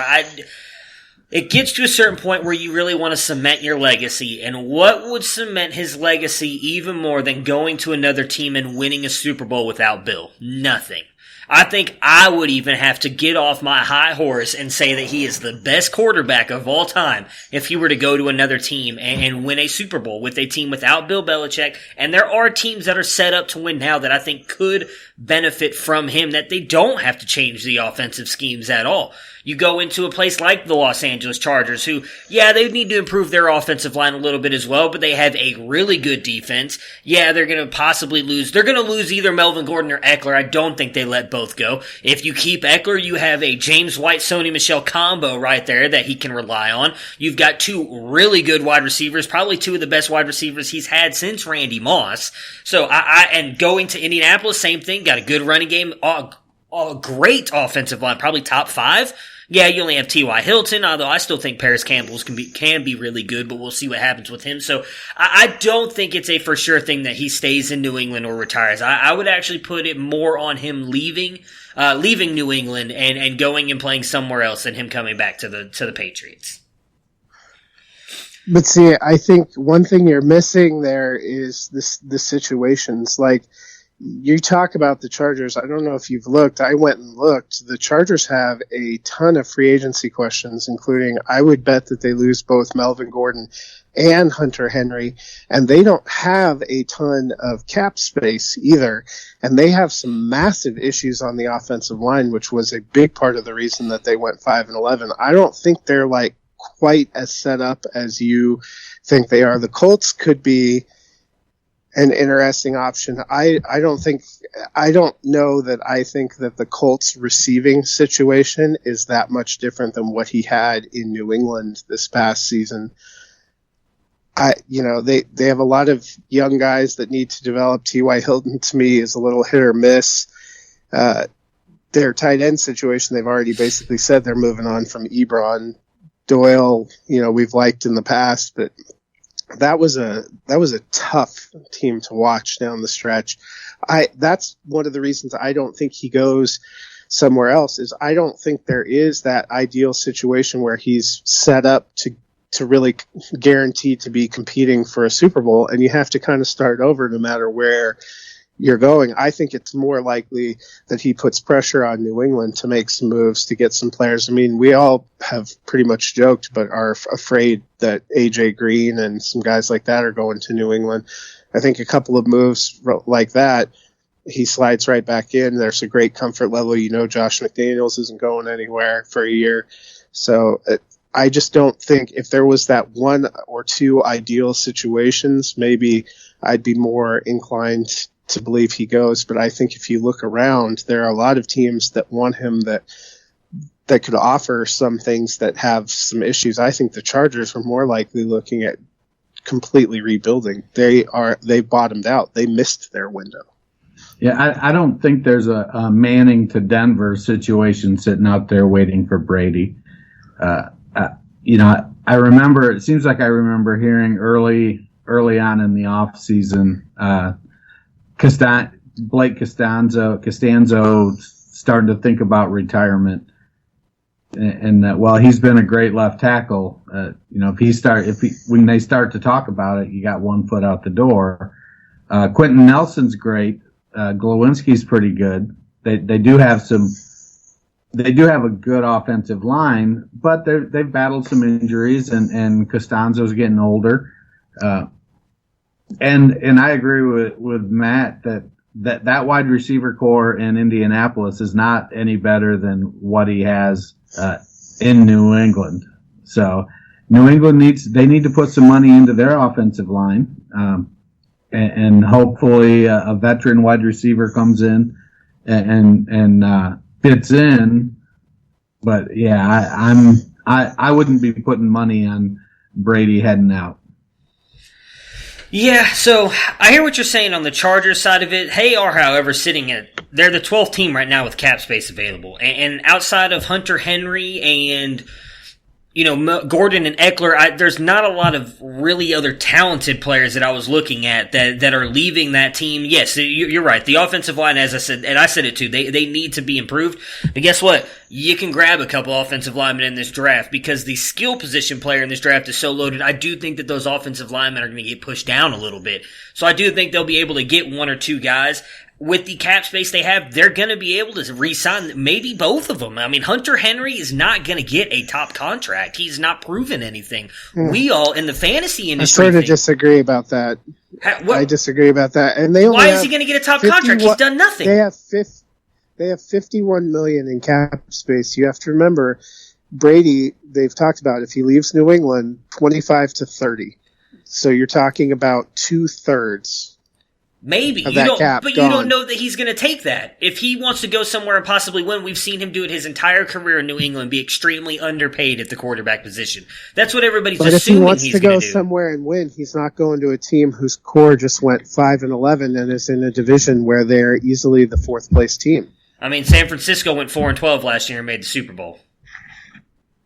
It gets to a certain point where you really want to cement your legacy, and what would cement his legacy even more than going to another team and winning a Super Bowl without Bill? Nothing. I think I would even have to get off my high horse and say that he is the best quarterback of all time if he were to go to another team and win a Super Bowl with a team without Bill Belichick. And there are teams that are set up to win now that I think could benefit from him, that they don't have to change the offensive schemes at all. You go into a place like the Los Angeles Chargers, who, yeah, they need to improve their offensive line a little bit as well, but they have a really good defense. Yeah, they're going to possibly lose. They're going to lose either Melvin Gordon or Eckler. I don't think they let both go. If you keep Eckler, you have a James White, Sony Michel combo right there that he can rely on. You've got two really good wide receivers, probably two of the best wide receivers he's had since Randy Moss. So and going to Indianapolis, same thing. Got a good running game, a great offensive line, probably top 5. Yeah, you only have T.Y. Hilton, although I still think Paris Campbell's can be really good, but we'll see what happens with him. So I don't think it's a for sure thing that he stays in New England or retires. I would actually put it more on him leaving New England and going and playing somewhere else than him coming back to the Patriots. But see, I think one thing you're missing there is the situations. Like, you talk about the Chargers. I don't know if you've looked. I went and looked. The Chargers have a ton of free agency questions, including I would bet that they lose both Melvin Gordon and Hunter Henry, and they don't have a ton of cap space either. And they have some massive issues on the offensive line, which was a big part of the reason that they went 5-11. I don't think they're like quite as set up as you think they are. The Colts could be an interesting option. I don't know that I think that the Colts receiving situation is that much different than what he had in New England this past season. They have a lot of young guys that need to develop. T.Y. Hilton to me is a little hit or miss. Their tight end situation, they've already basically said they're moving on from Ebron. Doyle, we've liked in the past, but that was a tough team to watch down the stretch. That's one of the reasons I don't think he goes somewhere else, is I don't think there is that ideal situation where he's set up to really guarantee to be competing for a Super Bowl, and you have to kind of start over no matter where you're going. I think it's more likely that he puts pressure on New England to make some moves to get some players. I mean, we all have pretty much joked, but are afraid that AJ Green and some guys like that are going to New England. I think a couple of moves like that, he slides right back in. There's a great comfort level. Josh McDaniels isn't going anywhere for a year. So I just don't think, if there was that one or two ideal situations, maybe I'd be more inclined to believe he goes. But I think if you look around, there are a lot of teams that want him that could offer some things that have some issues. I think the Chargers are more likely looking at completely rebuilding. They bottomed out. They missed their window. Yeah, I don't think there's a Manning to Denver situation sitting out there waiting for Brady. I remember, it seems like I remember hearing early on in the off season, Blake Costanzo starting to think about retirement, and while he's been a great left tackle, when they start to talk about it, you got one foot out the door. Quentin Nelson's great. Glowinski's pretty good. They do have a good offensive line, but they've battled some injuries, and Costanzo's getting older. And I agree with Matt that wide receiver core in Indianapolis is not any better than what he has in New England. So New England need to put some money into their offensive line, and hopefully a veteran wide receiver comes in and fits in. But yeah, I wouldn't be putting money on Brady heading out. Yeah, so I hear what you're saying on the Chargers side of it. They are, however, they're the 12th team right now with cap space available. And outside of Hunter Henry and, Gordon and Eckler, there's not a lot of really other talented players that I was looking at that are leaving that team. Yes, you're right. The offensive line, as I said, and I said it too, they need to be improved. But guess what? You can grab a couple offensive linemen in this draft because the skill position player in this draft is so loaded. I do think that those offensive linemen are going to get pushed down a little bit. So I do think they'll be able to get one or two guys. With the cap space they have, they're going to be able to re-sign maybe both of them. I mean, Hunter Henry is not going to get a top contract. He's not proven anything. We all in the fantasy industry. I sort of disagree about that. I disagree about that. And why is he going to get a top contract? He's done nothing. They have $51 million in cap space. You have to remember, Brady. They've talked about if he leaves New England, 25 to 30. So you're talking about 2/3. Maybe. You don't know that he's going to take that. If he wants to go somewhere and possibly win, we've seen him do it his entire career in New England, be extremely underpaid at the quarterback position. That's what everybody's assuming he's going to do. But if he wants to go somewhere and win, he's not going to a team whose core just went 5-11 and is in a division where they're easily the 4th place team. I mean, San Francisco went 4-12 last year and made the Super Bowl.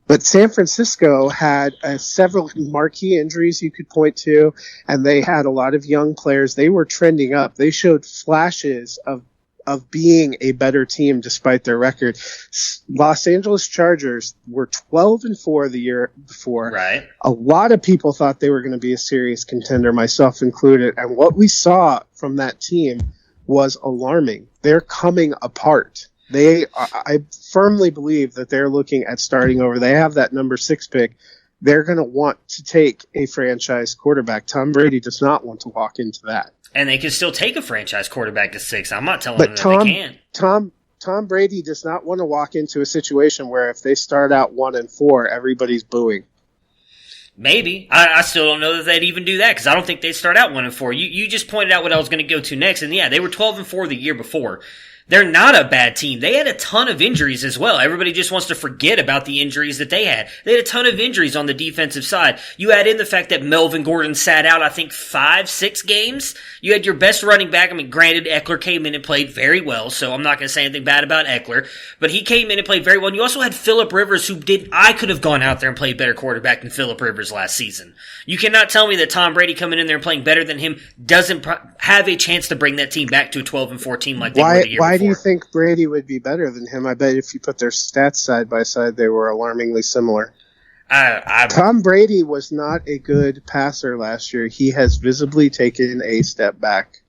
But San Francisco had several marquee injuries you could point to, and they had a lot of young players. They were trending up. They showed flashes of being a better team despite their record. Los Angeles Chargers were 12-4 the year before. Right. A lot of people thought they were going to be a serious contender, myself included. And what we saw from that team was alarming. They're coming apart. I firmly believe that they're looking at starting over. They have that number 6 pick. They're going to want to take a franchise quarterback. Tom Brady does not want to walk into that. And they can still take a franchise quarterback to 6. I'm not telling them that they can't. Tom Brady does not want to walk into a situation where if they start out 1-4, everybody's booing. Maybe. I still don't know that they'd even do that because I don't think they'd start out 1-4. You just pointed out what I was going to go to next, and yeah, they were 12-4 the year before. They're not a bad team. They had a ton of injuries as well. Everybody just wants to forget about the injuries that they had. They had a ton of injuries on the defensive side. You add in the fact that Melvin Gordon sat out, I think, 5-6 games. You had your best running back. I mean, granted, Eckler came in and played very well, so I'm not going to say anything bad about Eckler. But he came in and played very well. And you also had Phillip Rivers, I could have gone out there and played better quarterback than Phillip Rivers last season. You cannot tell me that Tom Brady coming in there and playing better than him doesn't have a chance to bring that team back to a 12-4 team like they were the year before. Why do you think Brady would be better than him? I bet if you put their stats side by side, they were alarmingly similar. Tom Brady was not a good passer last year. He has visibly taken a step back.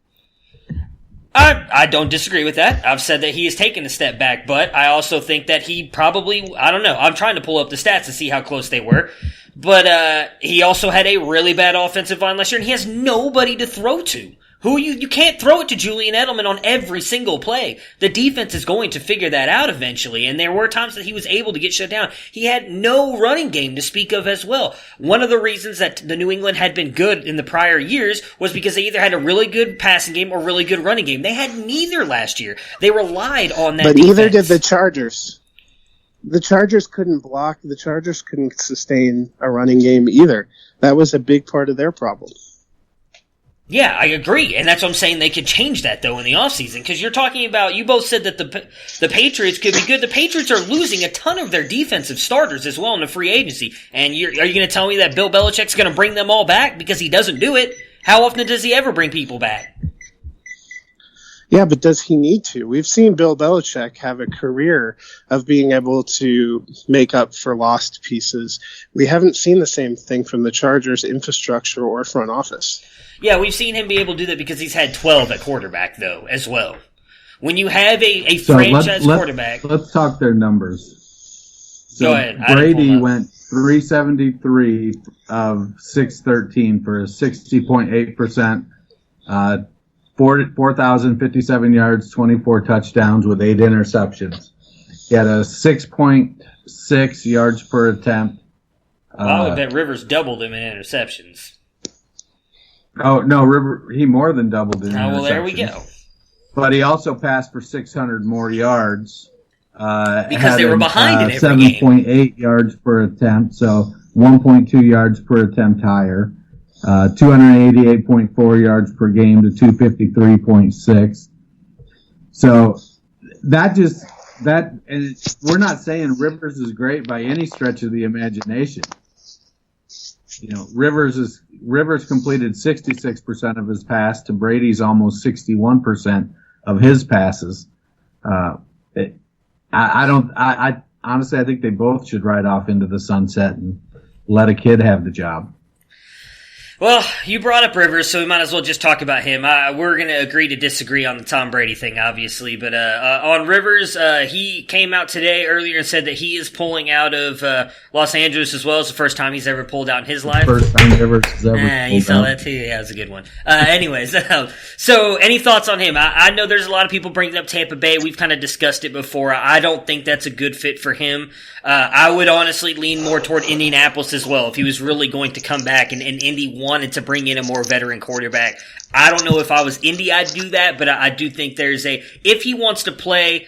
I don't disagree with that. I've said that he has taken a step back, but I also think that he probably, I don't know, I'm trying to pull up the stats to see how close they were, but he also had a really bad offensive line last year, and he has nobody to throw to. You can't throw it to Julian Edelman on every single play. The defense is going to figure that out eventually, and there were times that he was able to get shut down. He had no running game to speak of as well. One of the reasons that the New England had been good in the prior years was because they either had a really good passing game or really good running game. They had neither last year. They relied on that defense. But either did the Chargers. The Chargers couldn't block. The Chargers couldn't sustain a running game either. That was a big part of their problem. Yeah, I agree. And that's what I'm saying. They could change that, though, in the offseason. Because you're talking about, you both said that the Patriots could be good. The Patriots are losing a ton of their defensive starters as well in the free agency. And are you going to tell me that Bill Belichick's going to bring them all back? Because he doesn't do it. How often does he ever bring people back? Yeah, but does he need to? We've seen Bill Belichick have a career of being able to make up for lost pieces. We haven't seen the same thing from the Chargers' infrastructure or front office. Yeah, we've seen him be able to do that because he's had 12 at quarterback, though, as well. When you have a franchise quarterback... Let's talk their numbers. So go ahead. Brady went 373 of 613 for a 60.8%, 4,057 yards, 24 touchdowns with 8 interceptions. He had a 6.6 yards per attempt. I bet Rivers doubled him in interceptions. Oh, no, he more than doubled in interceptions. Well, there we go. But he also passed for 600 more yards. Because they were behind in every game. 7.8 yards per attempt, so 1.2 yards per attempt higher. 288.4 yards per game to 253.6. So and we're not saying Rivers is great by any stretch of the imagination. You know, Rivers completed 66% of his pass to Brady's almost 61% of his passes. I honestly think they both should ride off into the sunset and let a kid have the job. Well, you brought up Rivers, so we might as well just talk about him. We're going to agree to disagree on the Tom Brady thing, obviously, but on Rivers, he came out today earlier and said that he is pulling out of Los Angeles as well. It's the first time he's ever pulled out in his life. First time Rivers has ever pulled out. You saw that too? Yeah, that was a good one. Anyways, so any thoughts on him? I know there's a lot of people bringing up Tampa Bay. We've kind of discussed it before. I don't think that's a good fit for him. I would honestly lean more toward Indianapolis as well if he was really going to come back and Indy wanted to bring in a more veteran quarterback. I don't know if I was Indy, I'd do that, but I do think if he wants to play,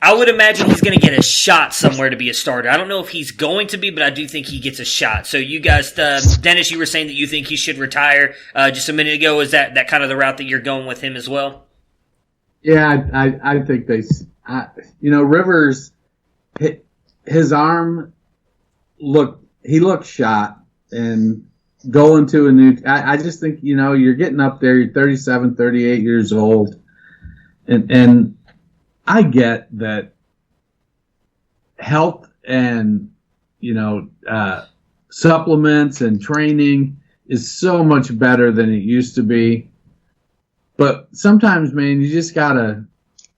I would imagine he's going to get a shot somewhere to be a starter. I don't know if he's going to be, but I do think he gets a shot. So you guys, Dennis, you were saying that you think he should retire just a minute ago. Is that kind of the route that you're going with him as well? Yeah, I think Rivers, his arm he looked shot, and going to a new, I just think, you're getting up there, you're 37, 38 years old, and I get that health and, supplements and training is so much better than it used to be. But sometimes, man, you just gotta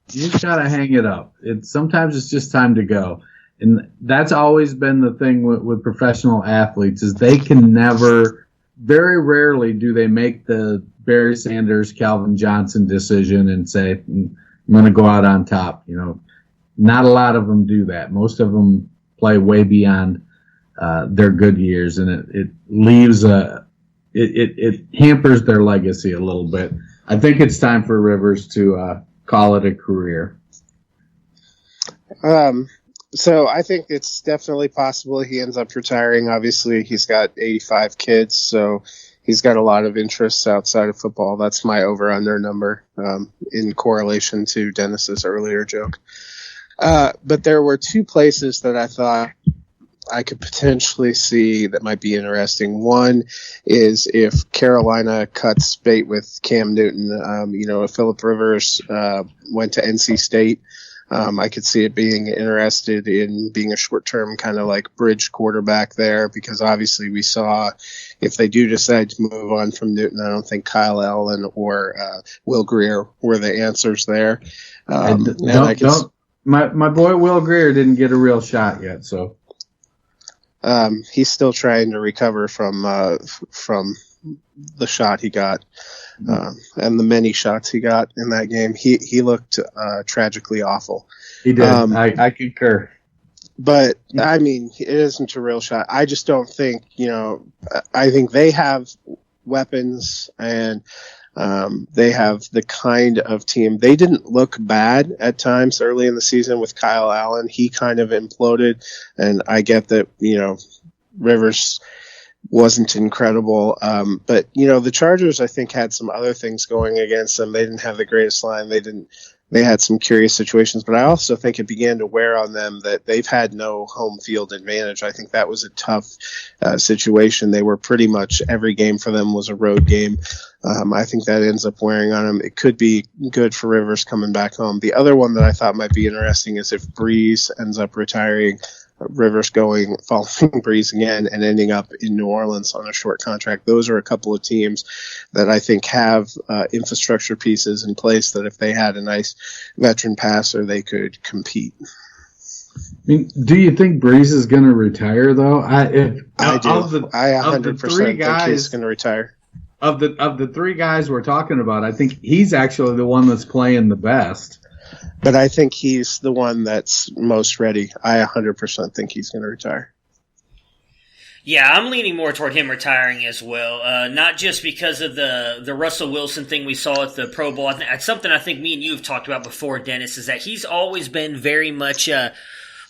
hang it up. Sometimes it's just time to go. And that's always been the thing with professional athletes is they can never, very rarely do they make the Barry Sanders, Calvin Johnson decision and say, I'm going to go out on top. Not a lot of them do that. Most of them play way beyond their good years, and it leaves it hampers their legacy a little bit. I think it's time for Rivers to call it a career. So I think it's definitely possible he ends up retiring. Obviously, he's got 85 kids, so he's got a lot of interests outside of football. That's my over-under number in correlation to Dennis's earlier joke. But there were two places that I thought I could potentially see that might be interesting. One is if Carolina cuts bait with Cam Newton. If Phillip Rivers went to NC State, I could see it being interested in being a short-term kind of like bridge quarterback there, because obviously we saw if they do decide to move on from Newton, I don't think Kyle Allen or Will Grier were the answers there. My boy Will Grier didn't get a real shot yet, so he's still trying to recover from the shot he got. And the many shots he got in that game, he looked tragically awful. He did. I concur. But I mean, it isn't a real shot. I just don't think. I think they have weapons and they have the kind of team. They didn't look bad at times early in the season with Kyle Allen. He kind of imploded, and I get that. Rivers wasn't incredible. But the Chargers, I think, had some other things going against them. They didn't have the greatest line. They had some curious situations, but I also think it began to wear on them that they've had no home field advantage. I think that was a tough situation. They were pretty much every game for them was a road game. I think that ends up wearing on them. It could be good for Rivers coming back home. The other one that I thought might be interesting is if Brees ends up retiring, Rivers following Brees again and ending up in New Orleans on a short contract. Those are a couple of teams that I think have infrastructure pieces in place that if they had a nice veteran passer, they could compete. I mean, do you think Brees is going to retire though? I do. I 100% think he's going to retire. Of the three guys we're talking about, I think he's actually the one that's playing the best. But I think he's the one that's most ready. I 100% think he's going to retire. Yeah, I'm leaning more toward him retiring as well. Not just because of the Russell Wilson thing we saw at the Pro Bowl. It's something I think me and you have talked about before, Dennis, is that he's always been very much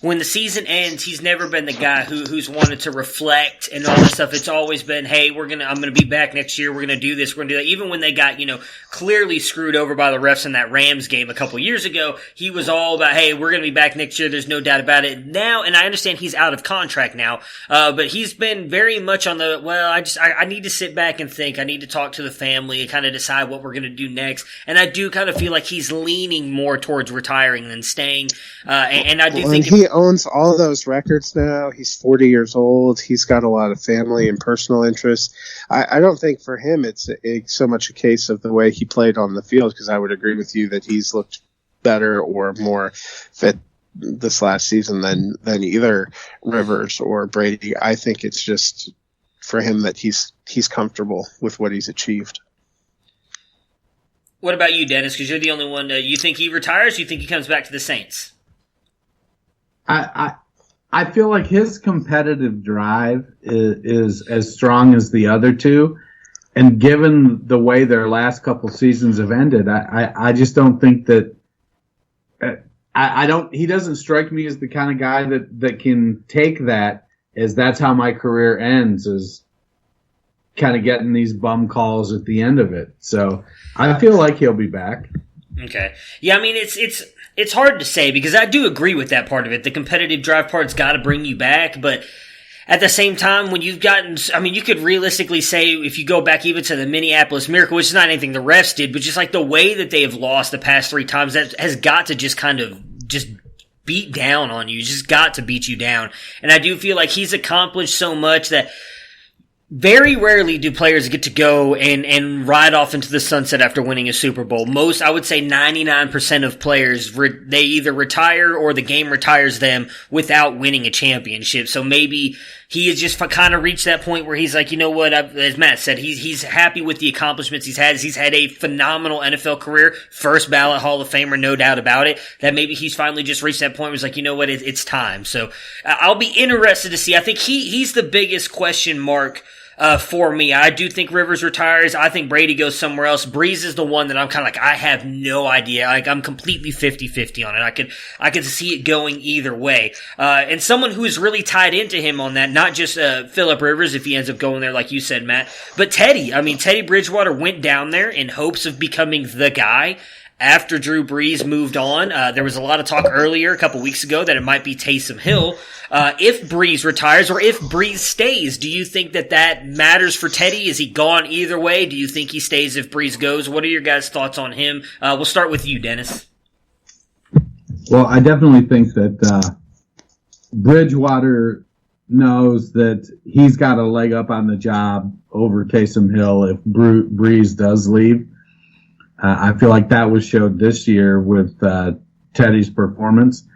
when the season ends, he's never been the guy who's wanted to reflect and all this stuff. It's always been, hey, I'm gonna be back next year. We're gonna do this. We're gonna do that. Even when they got clearly screwed over by the refs in that Rams game a couple years ago, he was all about, hey, we're gonna be back next year. There's no doubt about it. Now, and I understand he's out of contract now, but he's been very much on the I need to sit back and think. I need to talk to the family and kind of decide what we're gonna do next. And I do kind of feel like he's leaning more towards retiring than staying. And I do think he owns all those records now. He's 40 years old. He's got a lot of family and personal interests. I don't think for him it's so much a case of the way he played on the field, because I would agree with you that he's looked better or more fit this last season than either Rivers or Brady. I think it's just for him that he's comfortable with what he's achieved. What about you, Dennis? Because you're the only one. You think he retires? Or you think he comes back to the Saints? I feel like his competitive drive is as strong as the other two, and given the way their last couple seasons have ended, I just don't think that he doesn't strike me as the kind of guy that can take that as that's how my career ends, is kind of getting these bum calls at the end of it. So I feel like he'll be back. Okay. Yeah, I mean, it's hard to say, because I do agree with that part of it. The competitive drive part's got to bring you back, but at the same time, when you've gotten, I mean, you could realistically say, if you go back even to the Minneapolis Miracle, which is not anything the refs did, but just like the way that they have lost the past 3 times, that has got to just kind of just beat down on you. Just got to beat you down. And I do feel like he's accomplished so much that Very rarely do players get to go and ride off into the sunset after winning a Super Bowl. Most, I would say 99% of players, they either retire or the game retires them without winning a championship. So maybe he has just kind of reached that point where he's like, you know what, as Matt said, he's happy with the accomplishments he's had. He's had a phenomenal NFL career, first ballot Hall of Famer, no doubt about it, that maybe he's finally just reached that point where he's like, you know what, it's time. So I'll be interested to see. I think he's the biggest question mark for me. I do think Rivers retires. I think Brady goes somewhere else. Brees is the one that I'm kind of like, I have no idea. Like, I'm completely 50-50 on it. I could see it going either way. And someone who is really tied into him on that, not just Phillip Rivers if he ends up going there, like you said, Matt, but Teddy. I mean, Teddy Bridgewater went down there in hopes of becoming the guy. After Drew Brees moved on, there was a lot of talk earlier, a couple weeks ago, that it might be Taysom Hill. If Brees retires or if Brees stays, do you think that matters for Teddy? Is he gone either way? Do you think he stays if Brees goes? What are your guys' thoughts on him? We'll start with you, Dennis. Well, I definitely think that Bridgewater knows that he's got a leg up on the job over Taysom Hill if Brees does leave. I feel like that was showed this year with Teddy's performance.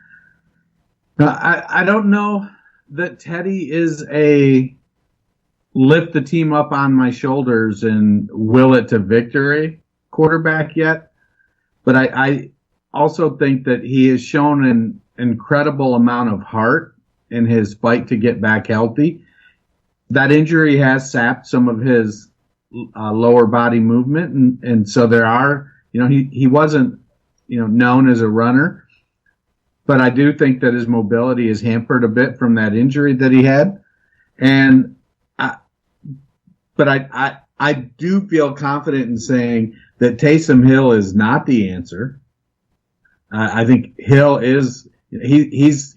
Now, I don't know that Teddy is a lift the team up on my shoulders and will it to victory quarterback yet, but I also think that he has shown an incredible amount of heart in his fight to get back healthy. That injury has sapped some of his lower body movement, and so there are, he wasn't, known as a runner, but I do think that his mobility is hampered a bit from that injury that he had, and I do feel confident in saying that Taysom Hill is not the answer. I think Hill is he's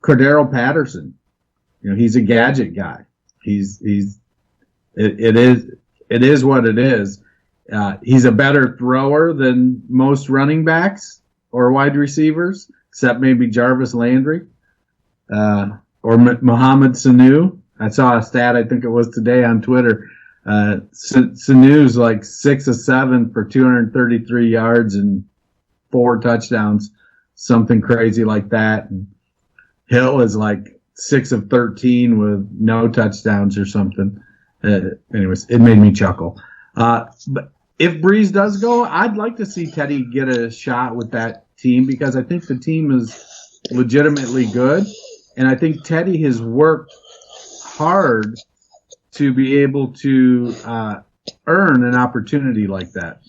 Cordero Patterson. He's a gadget guy. It is what it is. He's a better thrower than most running backs or wide receivers, except maybe Jarvis Landry or Mohamed Sanu. I saw a stat, I think it was today on Twitter. Sanu's like 6 of 7 for 233 yards and 4 touchdowns, something crazy like that. And Hill is like 6 of 13 with no touchdowns or something. Anyways, it made me chuckle. But if Brees does go, I'd like to see Teddy get a shot with that team because I think the team is legitimately good. And I think Teddy has worked hard to be able to earn an opportunity like that.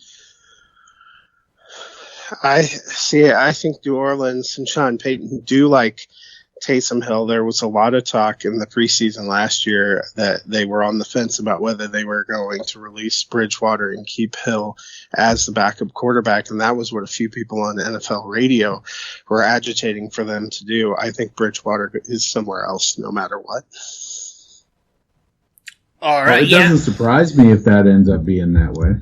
I think New Orleans and Sean Payton do like Taysom Hill. There was a lot of talk in the preseason last year that they were on the fence about whether they were going to release Bridgewater and keep Hill as the backup quarterback, and that was what a few people on NFL radio were agitating for them to do. I think Bridgewater is somewhere else no matter what. All right, it doesn't surprise me if that ends up being that way.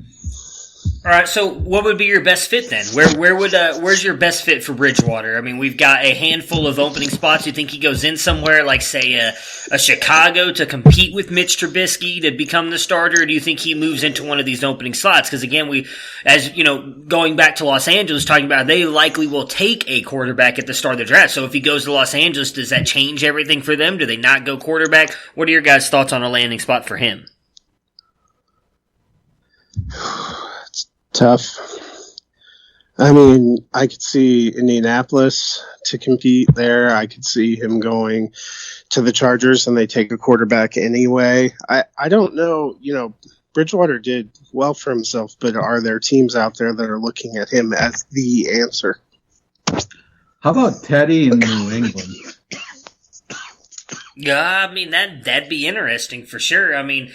All right, so what would be your best fit then? Where's your best fit for Bridgewater? I mean, we've got a handful of opening spots. You think he goes in somewhere like, say, a Chicago to compete with Mitch Trubisky to become the starter? Or do you think he moves into one of these opening slots? Because again, going back to Los Angeles, talking about they likely will take a quarterback at the start of the draft. So if he goes to Los Angeles, does that change everything for them? Do they not go quarterback? What are your guys' thoughts on a landing spot for him? Tough. I mean, I could see Indianapolis to compete there. I could see him going to the Chargers and they take a quarterback anyway. I don't know, Bridgewater did well for himself, but are there teams out there that are looking at him as the answer? How about Teddy in New England? Yeah, I mean, that'd be interesting for sure. I mean,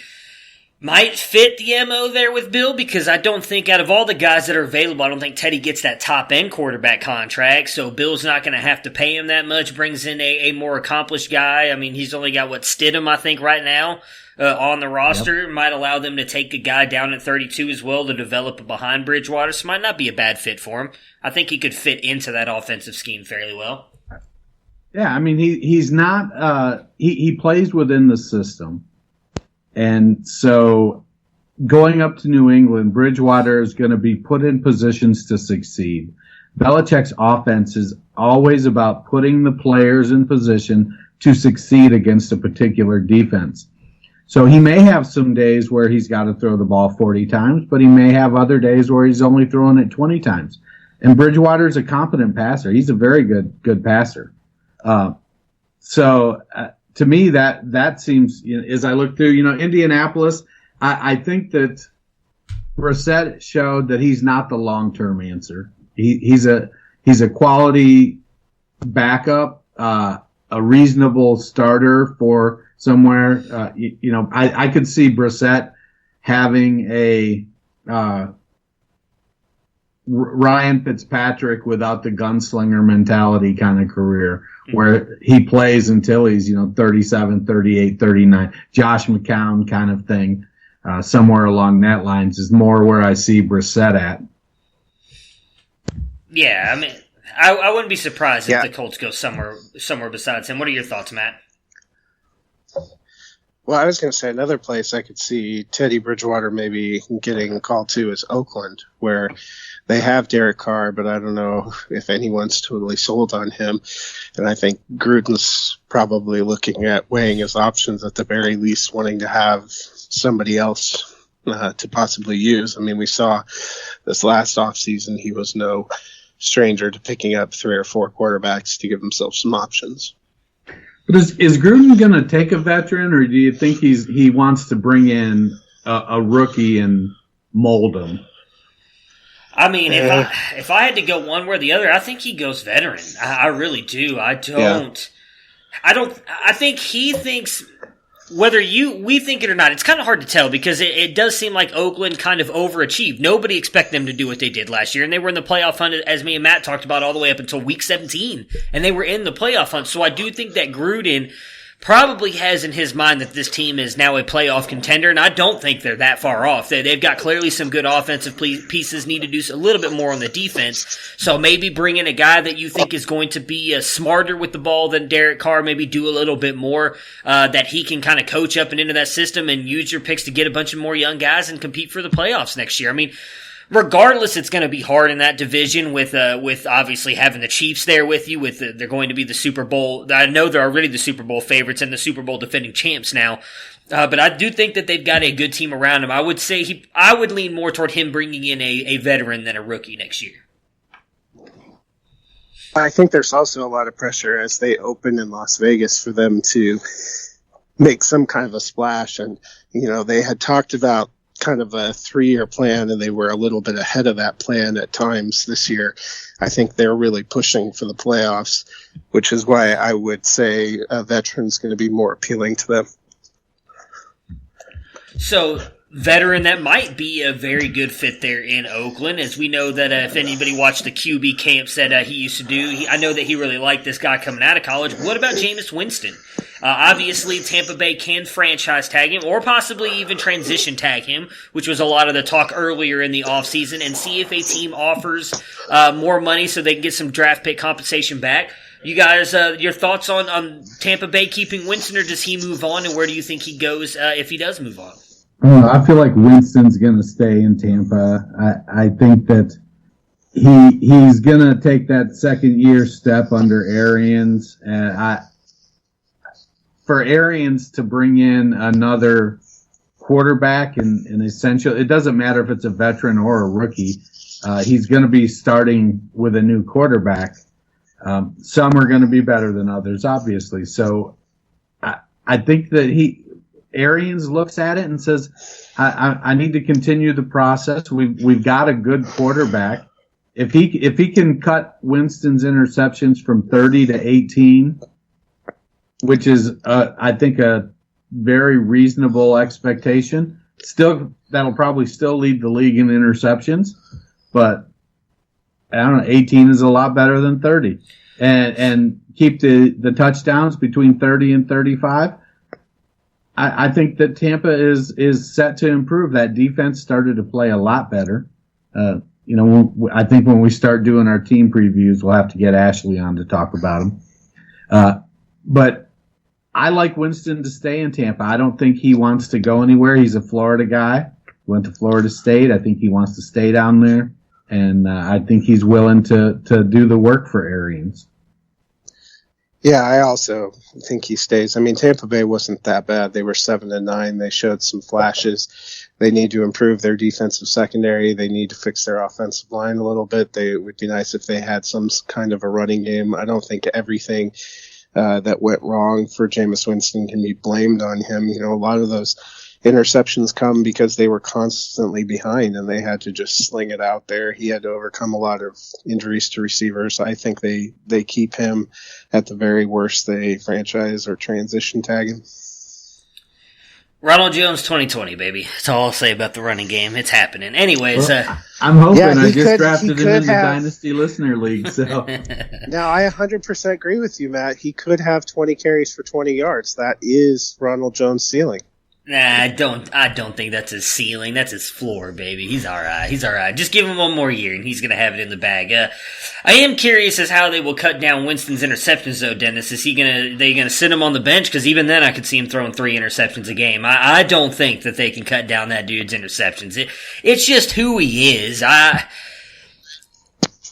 might fit the MO there with Bill because I don't think out of all the guys that are available, I don't think Teddy gets that top-end quarterback contract, so Bill's not going to have to pay him that much, brings in a more accomplished guy. I mean, he's only got, Stidham, I think, right now on the roster. Yep. Might allow them to take a guy down at 32 as well to develop behind Bridgewater, so might not be a bad fit for him. I think he could fit into that offensive scheme fairly well. Yeah, I mean, he's not he plays within the system. And so going up to New England, Bridgewater is going to be put in positions to succeed. Belichick's offense is always about putting the players in position to succeed against a particular defense. So he may have some days where he's got to throw the ball 40 times, but he may have other days where he's only throwing it 20 times. And Bridgewater is a competent passer. He's a very good passer. So to me, that seems, as I look through, Indianapolis, I think that Brissett showed that he's not the long-term answer. He's a quality backup, a reasonable starter for somewhere. I could see Brissett having a Ryan Fitzpatrick without the gunslinger mentality kind of career, where he plays until he's 37, 38, 39. Josh McCown kind of thing, somewhere along that lines is more where I see Brissett at. Yeah, I mean, I wouldn't be surprised if the Colts go somewhere besides him. What are your thoughts, Matt? Well, I was going to say another place I could see Teddy Bridgewater maybe getting called to is Oakland, where they have Derek Carr, but I don't know if anyone's totally sold on him. And I think Gruden's probably looking at weighing his options, at the very least wanting to have somebody else to possibly use. I mean, we saw this last offseason he was no stranger to picking up 3 or 4 quarterbacks to give himself some options. But is Gruden going to take a veteran, or do you think he wants to bring in a rookie and mold him? I mean, if I had to go one way or the other, I think he goes veteran. I really do. I think he thinks, whether we think it or not, it's kind of hard to tell, because it does seem like Oakland kind of overachieved. Nobody expected them to do what they did last year, and they were in the playoff hunt, as me and Matt talked about, all the way up until week 17, and they were in the playoff hunt. So I do think that Gruden probably has in his mind that this team is now a playoff contender, and I don't think they're that far off. They've got clearly some good offensive pieces, need to do a little bit more on the defense. So maybe bring in a guy that you think is going to be smarter with the ball than Derek Carr, maybe do a little bit more, that he can kind of coach up and into that system, and use your picks to get a bunch of more young guys and compete for the playoffs next year. I mean, regardless, it's going to be hard in that division with obviously having the Chiefs there with you. They're going to be the Super Bowl. I know they're already the Super Bowl favorites and the Super Bowl defending champs now. But I do think that they've got a good team around him. I would say I would lean more toward him bringing in a veteran than a rookie next year. I think there's also a lot of pressure as they open in Las Vegas for them to make some kind of a splash. And, they had talked about kind of a 3-year plan, and they were a little bit ahead of that plan at times this year. I think they're really pushing for the playoffs, which is why I would say a veteran's going to be more appealing to them. So, veteran, that might be a very good fit there in Oakland, as we know that if anybody watched the QB camps that he used to do, I know that he really liked this guy coming out of college. What about Jameis Winston? Obviously, Tampa Bay can franchise tag him, or possibly even transition tag him, which was a lot of the talk earlier in the offseason, and see if a team offers more money so they can get some draft pick compensation back. You guys, your thoughts on Tampa Bay keeping Winston, or does he move on, and where do you think he goes if he does move on? I feel like Winston's going to stay in Tampa. I think that he's going to take that second-year step under Arians, and for Arians to bring in another quarterback and essential, it doesn't matter if it's a veteran or a rookie. He's going to be starting with a new quarterback. Some are going to be better than others, obviously. So I think that Arians looks at it and says, I need to continue the process. We've got a good quarterback. If he can cut Winston's interceptions from 30 to 18, which is, I think, a very reasonable expectation. Still, that'll probably still lead the league in interceptions, but I don't know, 18 is a lot better than 30. And keep the touchdowns between 30 and 35. I think that Tampa is set to improve. That defense started to play a lot better. I think when we start doing our team previews, we'll have to get Ashley on to talk about them. But I like Winston to stay in Tampa. I don't think he wants to go anywhere. He's a Florida guy. Went to Florida State. I think he wants to stay down there. And I think he's willing to do the work for Arians. Yeah, I also think he stays. I mean, Tampa Bay wasn't that bad. They were 7-9. They showed some flashes. They need to improve their defensive secondary. They need to fix their offensive line a little bit. It would be nice if they had some kind of a running game. I don't think everything that went wrong for Jameis Winston can be blamed on him. You know, a lot of those interceptions come because they were constantly behind and they had to just sling it out there. He had to overcome a lot of injuries to receivers. I think they keep him. At the very worst, they franchise or transition tag him. Ronald Jones 2020, baby. That's all I'll say about the running game. It's happening. Anyways, I'm hoping. I just drafted him in the Dynasty Listener League. So now I 100% agree with you, Matt. He could have 20 carries for 20 yards. That is Ronald Jones' ceiling. Nah, I don't think that's his ceiling. That's his floor, baby. He's all right. He's all right. Just give him one more year, and he's gonna have it in the bag. I am curious as how they will cut down Winston's interceptions, though. Dennis, is they gonna sit him on the bench? Because even then, I could see him throwing 3 interceptions a game. I don't think that they can cut down that dude's interceptions. It's just who he is.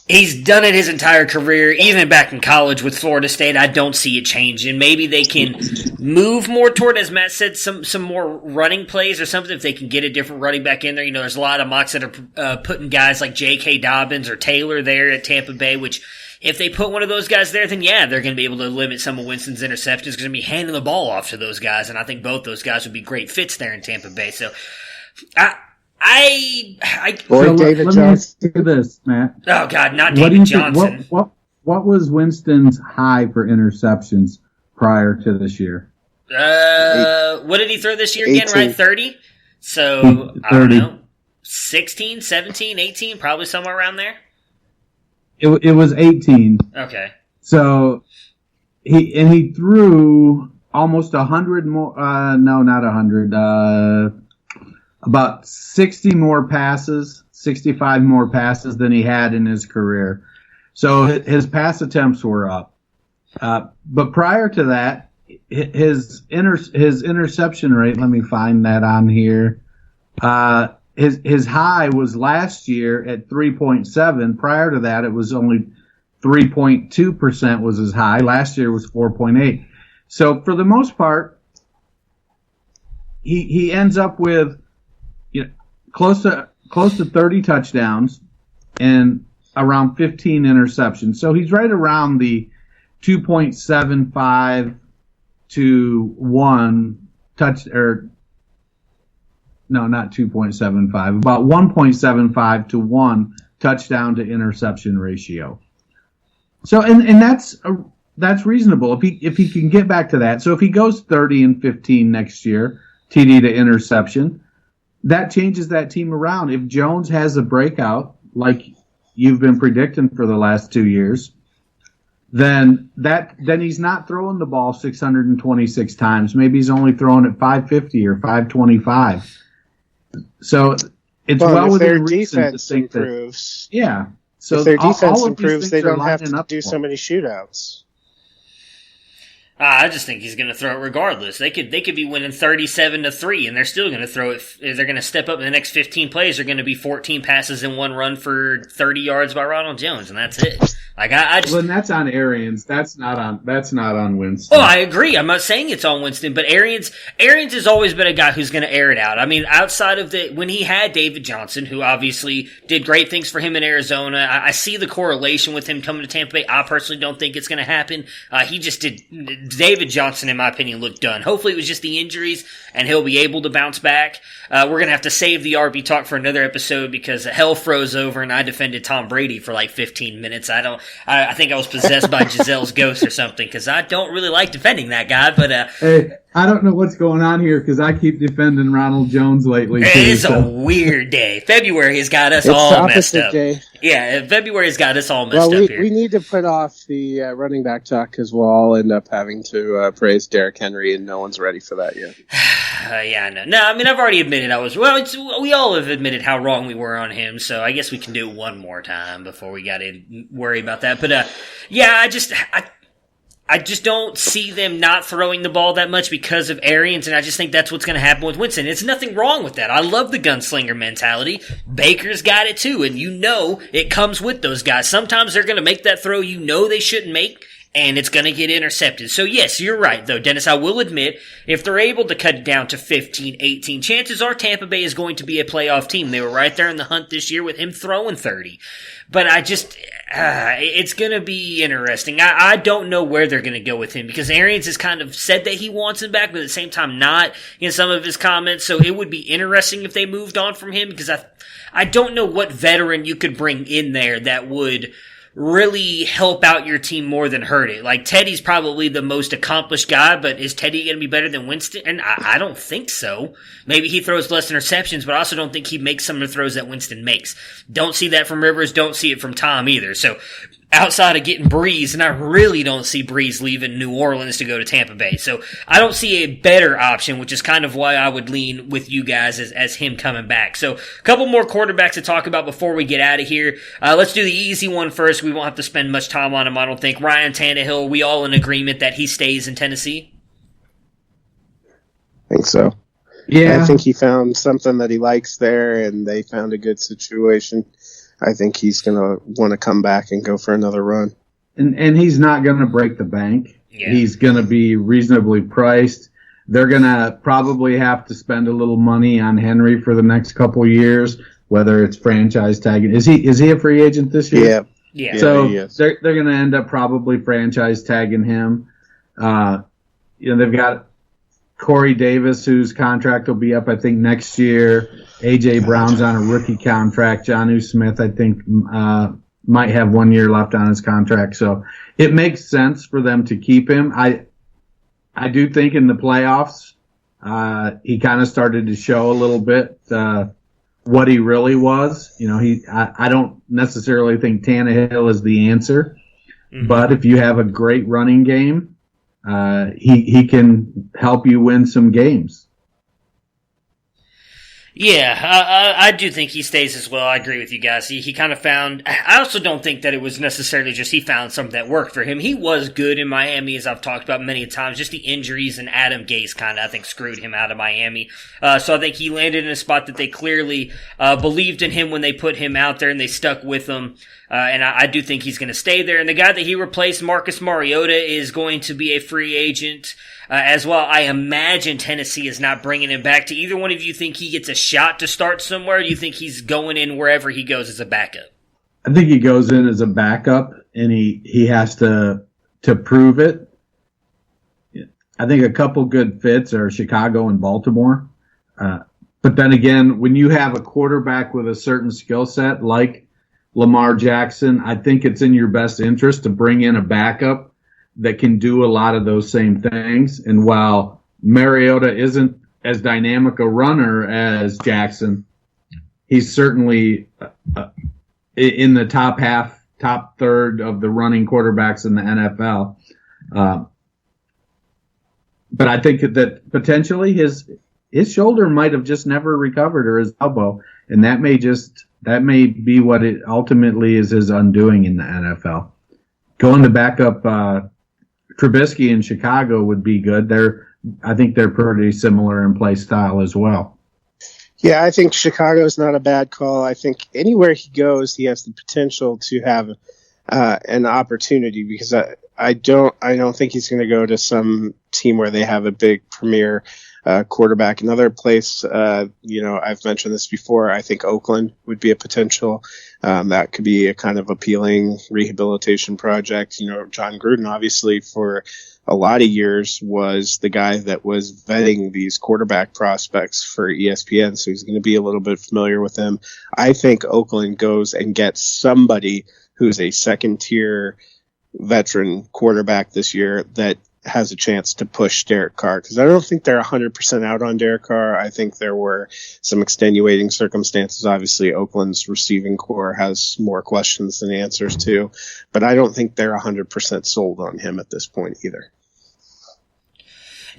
He's done it his entire career, even back in college with Florida State. I don't see it changing. Maybe they can move more toward, as Matt said, some more running plays or something if they can get a different running back in there. You know, there's a lot of mocks that are putting guys like J.K. Dobbins or Taylor there at Tampa Bay, which if they put one of those guys there, then yeah, they're going to be able to limit some of Winston's interceptions because they're going to be handing the ball off to those guys, and I think both those guys would be great fits there in Tampa Bay. So, David Johnson. Let me this, Matt. Oh God, not David Johnson. What was Winston's high for interceptions prior to this year? What did he throw this year again? 18. Right, 30. So 30. I don't know, 16, 17, 18, probably somewhere around there. It was 18. Okay. So he threw almost 100 more. No, not 100. About 60 more passes, 65 more passes than he had in his career. So his pass attempts were up. But prior to that, his interception rate, let me find that on here. His high was last year at 3.7. Prior to that, it was only 3.2% was his high. Last year was 4.8. So for the most part, he ends up with close to 30 touchdowns and around 15 interceptions. So he's right around the 2.75 to 1 touch, or no, not 2.75, about 1.75 to 1 touchdown to interception ratio. So and that's reasonable if he can get back to that. So if he goes 30 and 15 next year, TD to interception, that changes that team around. If Jones has a breakout, like you've been predicting for the last 2 years, then he's not throwing the ball 626 times. Maybe he's only throwing it 550 or 525. So it's well within reason to think improves, that. Yeah. So if their defense improves, they don't have lining to up do for so him. many shootouts. I just think he's going to throw it regardless. They could be winning 37-3, and they're still going to throw it. They're going to step up in the next 15 plays. They're going to be 14 passes in one run for 30 yards by Ronald Jones, and that's it. Like I just. Well, and that's on Arians. That's not on Winston. Oh, I agree. I'm not saying it's on Winston, but Arians has always been a guy who's going to air it out. I mean, outside of when he had David Johnson, who obviously did great things for him in Arizona, I see the correlation with him coming to Tampa Bay. I personally don't think it's going to happen. He just did. David Johnson, in my opinion, looked done. Hopefully, it was just the injuries, and he'll be able to bounce back. We're going to have to save the RB talk for another episode because hell froze over, and I defended Tom Brady for like 15 minutes. I think I was possessed by Giselle's ghost or something because I don't really like defending that guy. But hey, I don't know what's going on here because I keep defending Ronald Jones lately. It's a weird day. February has got us all messed up. Day. Yeah, February has got us all messed up here. We need to put off the running back talk because we'll all end up having to praise Derrick Henry, and no one's ready for that yet. Yeah, I know. No, I mean, I've already admitted I was. Well, we all have admitted how wrong we were on him, so I guess we can do it one more time before we got to worry about that. But yeah, I just don't see them not throwing the ball that much because of Arians, and I just think that's what's going to happen with Winston. It's nothing wrong with that. I love the gunslinger mentality. Baker's got it too, and it comes with those guys. Sometimes they're going to make that throw they shouldn't make, and it's going to get intercepted. So yes, you're right, though, Dennis. I will admit, if they're able to cut it down to 15, 18, chances are Tampa Bay is going to be a playoff team. They were right there in the hunt this year with him throwing 30. But it's going to be interesting. I don't know where they're going to go with him because Arians has kind of said that he wants him back, but at the same time not in some of his comments. So it would be interesting if they moved on from him because I don't know what veteran you could bring in there that would really help out your team more than hurt it. Like, Teddy's probably the most accomplished guy, but is Teddy going to be better than Winston? And I don't think so. Maybe he throws less interceptions, but I also don't think he makes some of the throws that Winston makes. Don't see that from Rivers, don't see it from Tom either. So, outside of getting Brees, and I really don't see Brees leaving New Orleans to go to Tampa Bay. So, I don't see a better option, which is kind of why I would lean with you guys as him coming back. So, a couple more quarterbacks to talk about before we get out of here. Let's do the easy one first. We won't have to spend much time on him, I don't think. Ryan Tannehill, we all in agreement that he stays in Tennessee? I think so. Yeah. I think he found something that he likes there, and they found a good situation. I think he's going to want to come back and go for another run. And he's not going to break the bank. Yeah. He's going to be reasonably priced. They're going to probably have to spend a little money on Henry for the next couple years, whether it's franchise tagging. Is he a free agent this year? Yeah. So they're going to end up probably franchise tagging him. They've got Corey Davis, whose contract will be up, I think, next year. A.J. Brown's on a rookie contract. Jonnu Smith, I think, might have 1 year left on his contract. So it makes sense for them to keep him. I do think in the playoffs, he kind of started to show a little bit what he really was. I don't necessarily think Tannehill is the answer, but if you have a great running game, he can help you win some games. Yeah, I do think he stays as well. I agree with you guys. He kind of found... I also don't think that it was necessarily just he found something that worked for him. He was good in Miami, as I've talked about many times. Just the injuries and Adam Gase kind of, I think, screwed him out of Miami. So I think he landed in a spot that they clearly believed in him when they put him out there, and they stuck with him. And I do think he's going to stay there. And the guy that he replaced, Marcus Mariota, is going to be a free agent as well. I imagine Tennessee is not bringing him back. Do either one of you think he gets a shot to start somewhere? Or do you think he's going in wherever he goes as a backup? I think he goes in as a backup, and he has to prove it. I think a couple good fits are Chicago and Baltimore. But then again, when you have a quarterback with a certain skill set like Lamar Jackson, I think it's in your best interest to bring in a backup that can do a lot of those same things. And while Mariota isn't as dynamic a runner as Jackson, he's certainly in the top third of the running quarterbacks in the NFL. But I think that potentially his shoulder might have just never recovered, or his elbow, and that may be what it ultimately is his undoing in the NFL. Going to back up Trubisky in Chicago would be good. I think they're pretty similar in play style as well. Yeah, I think Chicago's not a bad call. I think anywhere he goes, he has the potential to have an opportunity, because I don't think he's going to go to some team where they have a big premier quarterback. Another place, I've mentioned this before, I think Oakland would be a potential. That could be a kind of appealing rehabilitation project. John Gruden, obviously, for a lot of years was the guy that was vetting these quarterback prospects for ESPN, so he's going to be a little bit familiar with them. I think Oakland goes and gets somebody who's a second-tier veteran quarterback this year that has a chance to push Derek Carr, because I don't think they're 100% out on Derek Carr. I think there were some extenuating circumstances. Obviously, Oakland's receiving core has more questions than answers to, but I don't think they're 100% sold on him at this point either.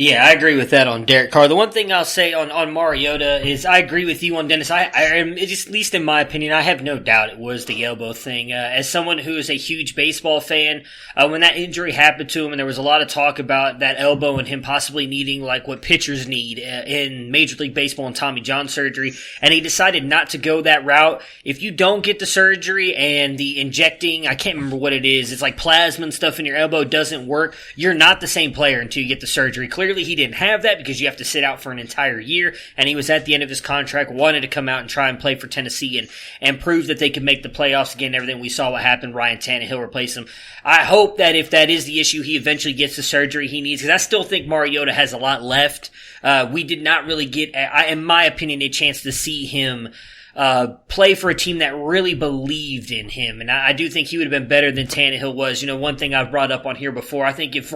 Yeah, I agree with that on Derek Carr. The one thing I'll say on Mariota is I agree with you on Dennis. I just, at least in my opinion, I have no doubt it was the elbow thing. As someone who is a huge baseball fan, when that injury happened to him, and there was a lot of talk about that elbow and him possibly needing like what pitchers need in Major League Baseball and Tommy John surgery, and he decided not to go that route. If you don't get the surgery and the injecting, I can't remember what it is, it's like plasma and stuff in your elbow doesn't work, you're not the same player until you get the surgery. Clearly he didn't have that because you have to sit out for an entire year, and he was at the end of his contract, wanted to come out and try and play for Tennessee and prove that they could make the playoffs again. Everything we saw what happened, Ryan Tannehill replaced him. I hope that if that is the issue, he eventually gets the surgery he needs, because I still think Mariota has a lot left. We did not really get, in my opinion, a chance to see him play for a team that really believed in him. And I do think he would have been better than Tannehill was. You know, one thing I've brought up on here before, I think if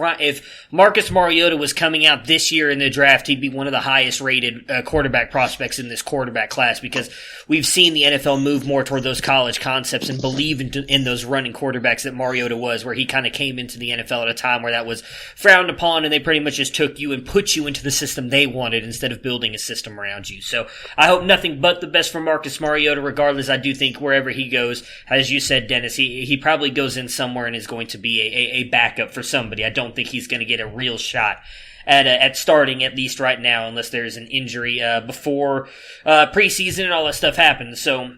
Marcus Mariota was coming out this year in the draft, he'd be one of the highest rated quarterback prospects in this quarterback class, because we've seen the NFL move more toward those college concepts and believe in those running quarterbacks that Mariota was, where he kind of came into the NFL at a time where that was frowned upon, and they pretty much just took you and put you into the system they wanted instead of building a system around you. So I hope nothing but the best for Marcus Mariota. Regardless, I do think wherever he goes, as you said, Dennis, he probably goes in somewhere and is going to be a backup for somebody. I don't think he's going to get a real shot at starting, at least right now, unless there's an injury before preseason and all that stuff happens. So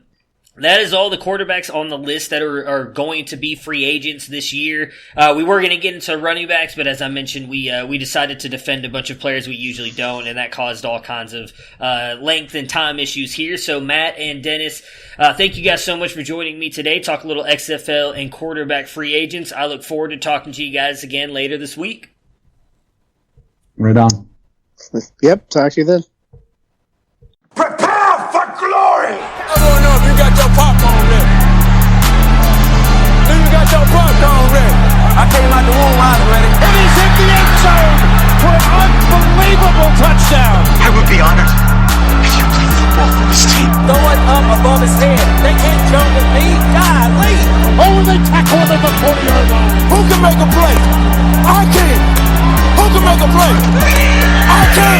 that is all the quarterbacks on the list that are going to be free agents this year. We were going to get into running backs, but as I mentioned, we decided to defend a bunch of players we usually don't, and that caused all kinds of length and time issues here. So Matt and Dennis, thank you guys so much for joining me today. Talk a little XFL and quarterback free agents. I look forward to talking to you guys again later this week. Right on. Yep, talk to you then. Prepare for glory! I don't know if you got your popcorn ready. If you got your popcorn ready. I came out the womb, I was ready. And he's in the end zone for an unbelievable touchdown. I would be honored if you played football for this team. Throw it up above his head. They can't jump with me. Golly. Oh, they tackle him at the 40-yard line. Who can make a play? I can. Who can make a play? I can.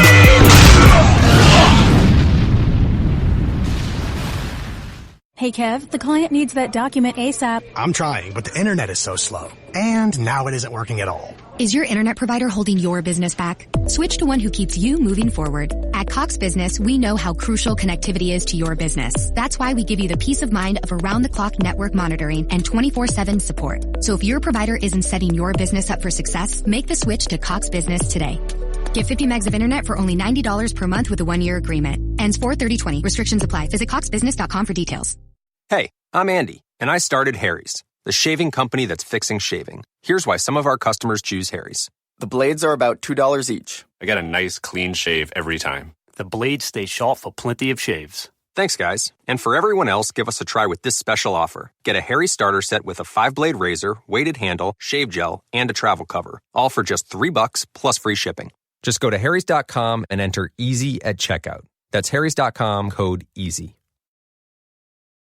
Hey, Kev, the client needs that document ASAP. I'm trying, but the internet is so slow. And now it isn't working at all. Is your internet provider holding your business back? Switch to one who keeps you moving forward. At Cox Business, we know how crucial connectivity is to your business. That's why we give you the peace of mind of around-the-clock network monitoring and 24/7 support. So if your provider isn't setting your business up for success, make the switch to Cox Business today. Get 50 megs of internet for only $90 per month with a 1-year agreement. Ends 4/30/20. Restrictions apply. Visit coxbusiness.com for details. Hey, I'm Andy, and I started Harry's, the shaving company that's fixing shaving. Here's why some of our customers choose Harry's. The blades are about $2 each. I get a nice, clean shave every time. The blades stay sharp for plenty of shaves. Thanks, guys. And for everyone else, give us a try with this special offer. Get a Harry starter set with a 5-blade razor, weighted handle, shave gel, and a travel cover. All for just $3 plus free shipping. Just go to harrys.com and enter EASY at checkout. That's harrys.com, code EASY.